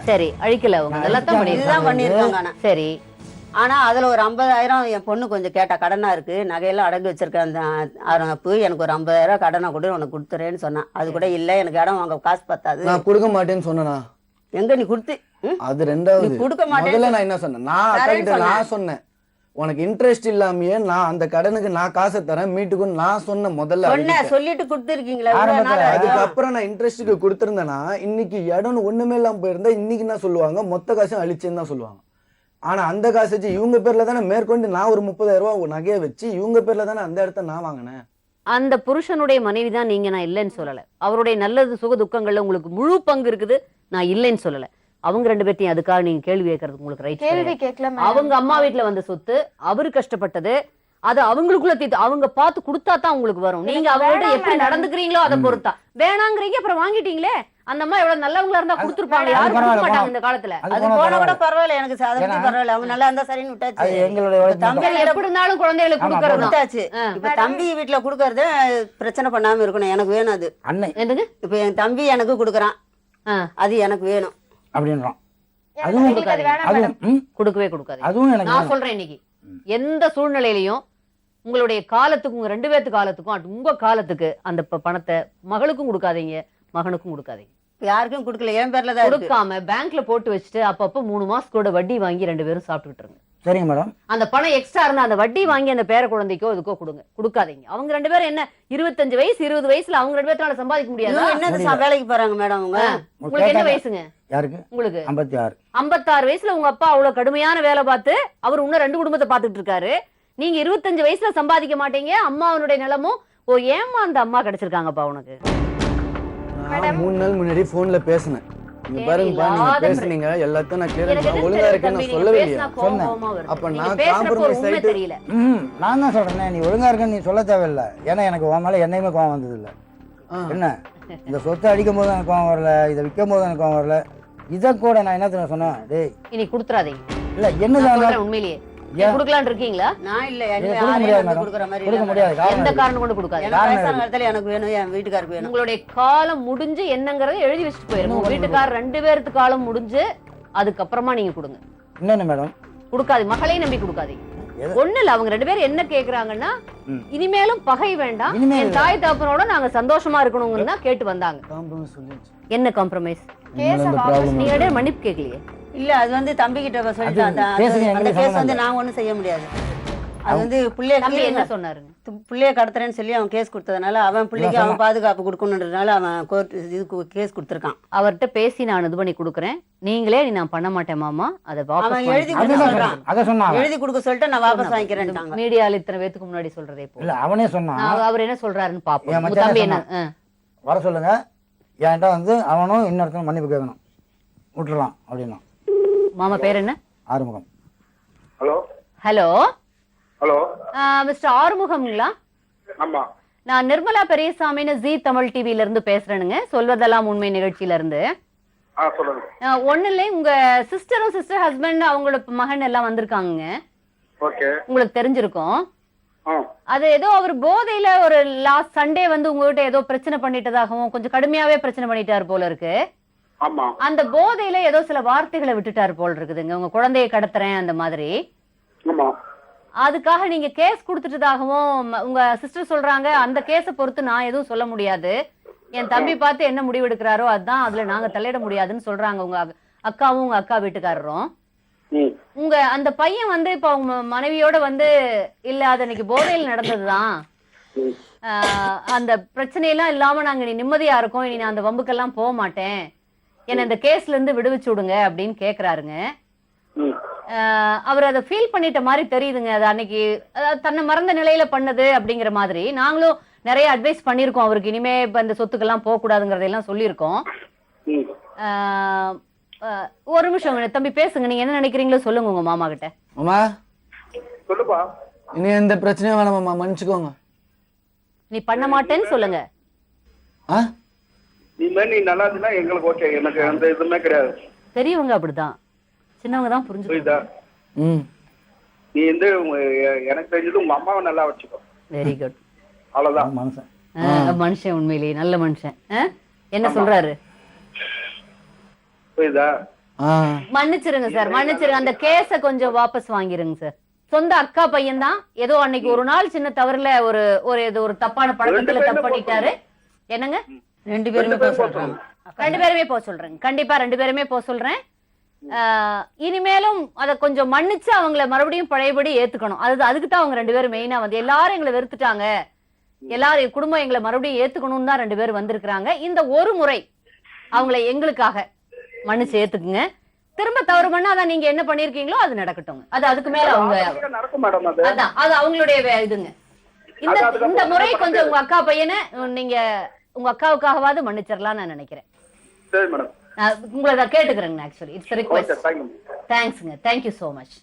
சரி அழிக்கல அவங்க எல்லாத்தையும் பண்ணிருக்காங்க. சரி. ஆனா அதுல ஒரு 50,000 என் பொண்ணு கொஞ்சம் கேட்டா, கடனா இருக்கு, நகையெல்லாம் அடங்கி வச்சிருக்கேன், அந்த அப்போ எனக்கு ஒரு 50,000 கடனை கூட உனக்கு கொடுத்துறேன்னு சொன்னான். அது கூட இல்ல, எனக்கு இடம் வாங்க காசு பத்தாது, நான் கொடுக்க மாட்டேன்னு சொன்னா. எங்க நீ கொடுத்து அது ரெண்டாவது கொடுக்க மாட்டேன். நான் என்ன சொன்னேன், நான் சொன்னேன் உனக்கு இன்ட்ரெஸ்ட் இல்லாமயே நான் அந்த கடனுக்கு நான் காசை தரேன் மீட்டுக்கும் நான் சொன்ன முதல்ல சொல்லிட்டு கொடுத்துருக்கீங்களா? அதுக்கப்புறம் நான் இன்ட்ரெஸ்ட்டுக்கு கொடுத்துருந்தேன்னா இன்னைக்கு இடம் ஒண்ணுமே இல்லாம போயிருந்தா இன்னைக்கு என்ன சொல்லுவாங்க, மொத்த காசும் அழிச்சேன்னு தான் சொல்லுவாங்க. ஆனா அந்த காசு வச்சு இவங்க பேர்ல தானே மேற்கொண்டு நான் ஒரு 30,000 ரூபாய் நகையை வச்சு இவங்க பேர்ல தானே அந்த இடத்த நான் வாங்கினேன். அந்த புருஷனுடைய மனைவி தான் நீங்க, நான் இல்லைன்னு சொல்லல. அவருடைய நல்லது சுக துக்கங்கள்ல உங்களுக்கு முழு பங்கு இருக்குது, நான் இல்லைன்னு சொல்லல. அவங்க 2 பேர்த்தையும் அதுக்காக நீங்க கேள்வி கேட்கறதுக்கு உங்களுக்கு ரைட். கேள்வி கேட்கல. அவங்க அம்மா வீட்டுல வந்த சொத்து, அவரு கஷ்டப்பட்டது, அது அவங்களுக்குள்ள தீர்த்து அவங்க பார்த்து கொடுத்தா தான் உங்களுக்கு வரும். நீங்க அவங்கள்ட்ட எப்படி நடந்துக்கிறீங்களோ அதை பொறுத்தா. வேணாங்கிறீங்க அப்புறம் வாங்கிட்டீங்களே. அந்த அம்மா எவ்வளவு நல்லவங்களா இருந்தா கொடுத்துருப்பாங்க. யாரும் கொடுக்க மாட்டாங்க இந்த காலத்துல. அது போன கூட பரவாயில்ல, எனக்கு சாதனை பரவாயில்ல, அவங்க நல்லா இருந்தா சரின்னு விட்டாச்சு. எங்களுடைய தம்பி எப்படி இருந்தாலும் குழந்தைகளுக்கு கொடுக்கறது விட்டாச்சு. இப்ப தம்பி வீட்டுல குடுக்கறது பிரச்சனை பண்ணாம இருக்கணும். எனக்கு வேணும் அது. அன்னை என்னது? இப்ப என் தம்பி எனக்கு குடுக்கறான், அது எனக்கு வேணும் அப்படின்றான். அதுவும் கொடுக்கவே கொடுக்காது. அதுவும் எனக்கு நான் சொல்றேன், இன்னைக்கு எந்த சூழ்நிலையிலையும் உங்களுடைய காலத்துக்கும் உங்க 2 பேர்த்து காலத்துக்கும் உங்க காலத்துக்கு அந்த பணத்தை மகளுக்கும் கொடுக்காதீங்க, மகனுக்கும் கொடுக்காதீங்க. யாருக்கும் கொடுக்கல, என் பேர்ல தான் இருக்கு. கொடுக்காம பேங்க்ல போட்டு வச்சுட்டு அப்பப்ப 3 மாசத்தோட வட்டி வாங்கி 2 பேரும் சாப்பிட்டுருங்க. சரிங்க மேடம். அந்த பணம் எக்ஸ்ட்ரா இருந்தா அந்த வட்டி வாங்கி அந்த பேர குழந்தைக்கோ இதுக்கோ கொடுங்க. கொடுக்காதீங்க. அவங்க 2 பேரும் என்ன 25 வயசு 20 வயசுல அவங்க 2 பேர்த்தால சம்பாதிக்க முடியாது. என்ன வேலைக்கு போறாங்க மேடம் அவங்க? உங்களுக்கு என்ன வயசுங்க? யாருக்கு? உங்களுக்கு 56. 56 வயசுல உங்க அப்பா அவ்வளவு கடுமையான வேலை பார்த்து அவர் இன்னும் 2 குடும்பத்தை பார்த்துட்டு இருக்காரு. நீங்க 25 வயசுல சம்பாதிக்க மாட்டீங்க. அம்மாவனுடைய நிலமும் ஏமா அந்த அம்மா கிடைச்சிருக்காங்கப்பா உனக்கு? நான் 3 நாள் முன்னாடி போன்ல பேசினேன். நீங்க பாருங்கப்பா, நீங்க பேசுனீங்க எல்லாத்தையும் நான் கிளியர் பண்ண ஒழுங்கா இருக்கேன்னு நான் சொல்லவே இல்லையா? அப்ப நான் காம்ப்ரமைஸ் ஆயிட்டு தெரியல. நான் தான் சொல்றேன், நீ ஒழுங்கா இருக்கன்னு நீ சொல்ல தேவையில்ல. ஏன்னா எனக்கு உன் மேல என்னையுமே கோவம் வந்தது இல்ல. என்ன இந்த சொத்தை அடிக்கும் போது எனக்கு கோவம் வரல, இதை விற்கும் போது எனக்கு கோவம் வரல. இதை கூட நான் என்ன சொன்னேன், டேய் இனி கொடுத்துறாதீங்க. இல்ல என்னதான் உண்மையிலேயே கொடுக்கலாம்னு இருக்கீங்களா? நான் இல்ல, கொடுக்க முடியாது. எந்த காரணம் கொண்டு கொடுக்காது. எனக்கு வேணும், என் வீட்டுக்காருக்கு வேணும். உங்களுடைய காலம் முடிஞ்சு என்னங்கறத எழுதி வச்சுட்டு போயிருங்க. உங்க வீட்டுக்காரர் 2 பேருக்கு காலம் முடிஞ்சு அதுக்கப்புறமா நீங்க கொடுங்க. என்னன்னு மேடம்? கொடுக்காது, மகளையும் நம்பி கொடுக்காதீங்க. ஒண்ணு இல்ல, அவங்க 2 பேரும் என்ன கேக்குறாங்கன்னா, இனிமேலும் பகை வேண்டாம், என் தாய் தகப்பனோட நாங்க சந்தோஷமா இருக்கணும்னு தான் கேட்டு வந்தாங்க. என்ன காம்ப்ரமைஸ்? நீங்க மன்னிப்பு கேட்கலையே. இல்ல, அது வந்து தம்பி கிட்ட சொல்லிட்டு அந்த கேஸ் வந்து நான் ஒண்ணும் செய்ய முடியாது. அது வந்து தம்பி என்ன சொன்னாருங்க? பிள்ளைய கடத்துறேன்னு சொல்லி அவன் கேஸ் கொடுத்ததுனால அவன் பிள்ளைக்கு அவன் பாதுகாப்பு கொடுக்கணுன்றதுனால அவன் கோர்ட் இதுக்கு கேஸ் கொடுத்துருக்கான். அவர்கிட்ட பேசி நான் இது பண்ணி கொடுக்குறேன், நீங்களே நான் பண்ண மாட்டேன் மாமா, அதை அவன் எழுதி எழுதி கொடுக்க சொல்லிட்டு நான் வாபஸ் வாங்கிக்கிறேன். மீடியால இத்தனை பேத்துக்கு முன்னாடி சொல்றதே இல்ல, அவனே சொன்னான். அவர் என்ன சொல்றாருன்னு பாப்போம். தம்பி என்ன வர சொல்லுங்க, என்கிட்ட வந்து அவனும் இன்னொருத்தனும் மன்னிப்பு கேட்கணும், விட்டுறலாம் அப்படின்னா. மாமா பேர் என்ன? Arumugam. Hello hello hello mister ஆறுமுகம்ங்களா? ஆமா, நான் நிர்மலா பெரியசாமின்னு ஜி தமிழ் டிவில இருந்து பேசுறேனுங்க, சொல்வதெல்லாம் உண்மை நிகழ்ச்சியில இருந்து. சொல்லுங்க. ஒண்ணு இல்லை, உங்க சிஸ்டர் ஹஸ்பண்ட் அவங்களோட மகன் எல்லாம் வந்திருக்காங்க. ஓகே, உங்களுக்கு தெரிஞ்சிருக்கும். அது ஏதோ அவர் போதையில ஒரு லாஸ்ட் சண்டே வந்து உங்ககிட்ட ஏதோ பிரச்சனை பண்ணிட்டதாகவும் கொஞ்சம் கடுமையாவே பிரச்சனை பண்ணிட்டாரு போல இருக்கு. ஆமா, அந்த போதையில ஏதோ சில வார்த்தைகளை விட்டுட்டாரு போல இருக்குதுங்க, உங்க குழந்தையை கடத்துறேன் அந்த மாதிரி. ஆமா, அதுக்காக நீங்க கேஸ் கொடுத்துட்டதாகவும் உங்க சிஸ்டர் சொல்றாங்க. அந்த கேஸை பொறுத்து நான் எதுவும் சொல்ல முடியாது, என் தம்பி பார்த்து என்ன முடிவு எடுக்கிறாரோ அதுதான், அதுல நாங்க தலையிட முடியாதுன்னு சொல்றாங்க உங்க அக்காவும் உங்க அக்கா வீட்டுக்காரரும். உங்க அந்த பையன் வந்து இப்ப உங்க மனைவியோட வந்து இல்ல அது அன்னைக்கு போதையில் நடந்ததுதான், அந்த பிரச்சனையெல்லாம் இல்லாம நாங்க இனி நிம்மதியா இருக்கோம், இனி நான் அந்த வம்புக்கெல்லாம் போக மாட்டேன், என்ன இந்த கேஸ்ல இருந்து விடுவிச்சு விடுங்க அப்படின்னு கேக்குறாருங்க. அவர் அதை ஃபீல் பண்ணிட்ட மாதிரி தெரியுதுங்க. அது அன்னைக்கு தன்னை மறந்த நிலையில பண்ணது அப்படிங்கிற மாதிரி. நாங்களும் நிறைய அட்வைஸ் பண்ணிருக்கோம் அவருக்கு, இனிமே இப்ப இந்த சொத்துக்கெல்லாம் போக கூடாதுங்கிறதெல்லாம் சொல்லியிருக்கோம். ஒரு நிமிஷம் தம்பி பேசுங்க, நீங்க என்ன நினைக்கிறீங்களோ சொல்லுங்க உங்க மாமா கிட்ட. மாமா சொல்லுப்பா. இனி எந்த பிரச்சனையும் வேணாம் மாமா, மன்னிச்சுக்கோங்க. நீ பண்ண மாட்டேன்னு சொல்லுங்க. நீ நல்லா இருந்தா எங்களுக்கு ஓகே, எனக்கு எந்த இதுமே கிடையாது. பெரியவங்க அப்படிதான், சின்னவங்க தான் புரிஞ்சுக்கோ. நீ வந்து எனக்கு தெரிஞ்சது உங்க அம்மாவை நல்லா வச்சுக்கோ. வெரி குட், அவ்வளவுதான். மனுஷன் உண்மையிலேயே நல்ல மனுஷன். என்ன சொல்றாரு? மன்னிச்சிருங்க சார், மன்னிச்சிருங்க, அந்த கேஸ கொஞ்சம் வாபஸ் வாங்கிருங்க சார். சொந்த அக்கா பையன் தான், ஏதோ அன்னைக்கு ஒரு நாள் சின்ன தவறுல ஒரு தப்பான பழக்கத்துல தப்பு பண்ணிட்டாரு. என்னங்க? 2 பேருமே போக சொல்றாங்க. 2 பேருமே போக சொல்றேங்க, கண்டிப்பா 2 பேருமே போக சொல்றேன். இனிமேலும் அதை கொஞ்சம் மன்னிச்சு அவங்கள மறுபடியும் பழையபடி ஏத்துக்கணும். அதுக்கு தான் அவங்க 2 பேரும் மெயினா வந்து, எல்லாரும் எங்களை வெறுத்துட்டாங்க, எல்லாரும் குடும்பம் எங்களை மறுபடியும் ஏத்துக்கணும்னு தான் 2 பேரும் வந்திருக்கிறாங்க. இந்த ஒரு முறை அவங்களை எங்களுக்காக மன்னிச்சு ஏத்துக்குங்க. திரும்ப தவறு பண்ணா அதான் நீங்க என்ன பண்ணிருக்கீங்களோ அது நடக்கட்டும். அதுக்கு மேல அவங்க அது அவங்களுடைய இதுங்க. இந்த முறை கொஞ்சம் உங்க அக்கா பையனை நீங்க உங்க அக்காவுக்காகவாது மன்னிச்சிடலாம் நான் நினைக்கிறேன். சரி மேடம், உங்களை கேட்டுக்கிறேங்க. Actually it's request. தேங்க்ஸ்ங்க, தேங்க்யூ சோ மச்.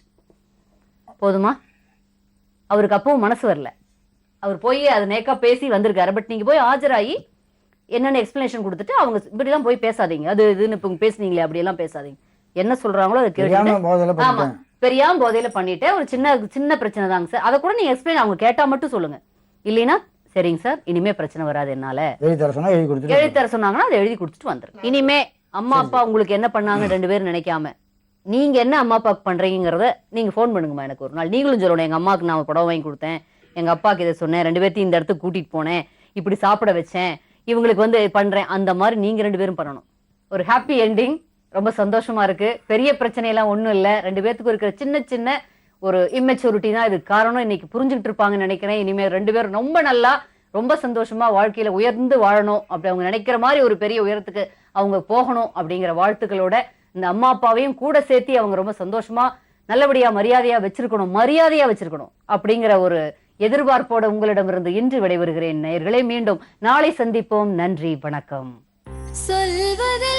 போதுமா? அவருக்கு அப்பவும் மனசு வரல. அவர் போய் அது நேக்கா பேசி வந்திருக்காரு. பட் நீங்க போய் ஆஜராகி என்னென்ன எக்ஸ்பிளனேஷன் கொடுத்துட்டு அவங்க இப்படிலாம் போய் பேசாதீங்க, அது இதுன்னு இப்போ பேசுனீங்களே அப்படியெல்லாம் பேசாதீங்க, என்ன சொல்றாங்களோ அதை கேட்டு. ஆமா, பெரியாம போதையில பண்ணிட்டு ஒரு சின்ன பிரச்சனை தாங்க சார், அதை கூட நீங்க எக்ஸ்பிளைன் அவங்க கேட்டா மட்டும் சொல்லுங்க. இல்லைன்னா சரிங்க சார் இனிமே பிரச்சனை வராது, என்னால எழுதி தர சொன்னாங்கன்னா அதை எழுதி கொடுத்துட்டு வந்துருங்க. இனிமே அம்மா அப்பா உங்களுக்கு என்ன பண்ணாங்க 2 பேரும் நினைக்காம நீங்க என்ன அம்மா அப்பாவுக்கு பண்றீங்கிறத நீங்க ஃபோன் பண்ணுங்கம்மா. எனக்கு ஒரு நாள் நீங்களும் சொல்லணும், எங்க அம்மாவுக்கு நான் புடவை வாங்கி கொடுத்தேன், எங்க அப்பாவுக்கு இதை சொன்னேன், 2 பேர்த்தையும் இந்த இடத்துக்கு கூட்டிட்டு போனேன், இப்படி சாப்பிட வச்சேன், இவங்களுக்கு வந்து பண்றேன், அந்த மாதிரி நீங்க 2 பேரும் பண்ணணும். ஒரு ஹாப்பி எண்டிங், ரொம்ப சந்தோஷமா இருக்கு. பெரிய பிரச்சனையெல்லாம் ஒண்ணும் இல்லை, 2 பேர்த்துக்கு இருக்கிற சின்ன ஒரு இம்மெச்சூரிட்டி தான் இது காரணம். இன்னைக்கு புரிஞ்சுக்கிட்டு இருப்பாங்கன்னு நினைக்கிறேன். இனிமேல் 2 பேரும் ரொம்ப நல்லா ரொம்ப சந்தோஷமா வாழ்க்கையில உயர்ந்து வாழணும் அப்படி அவங்க நினைக்கிற மாதிரி ஒரு பெரிய உயரத்துக்கு அவங்க போகணும் அப்படிங்கிற வாழ்த்துக்களோட இந்த அம்மா அப்பாவையும் கூட சேர்த்து அவங்க ரொம்ப சந்தோஷமா நல்லபடியா மரியாதையா வச்சிருக்கணும் அப்படிங்கிற ஒரு எதிர்பார்ப்போட உங்களிடமிருந்து இன்று விடைபெறுகிறேன் நேயர்களே. மீண்டும் நாளை சந்திப்போம். நன்றி, வணக்கம். சொல்வதெல்லாம்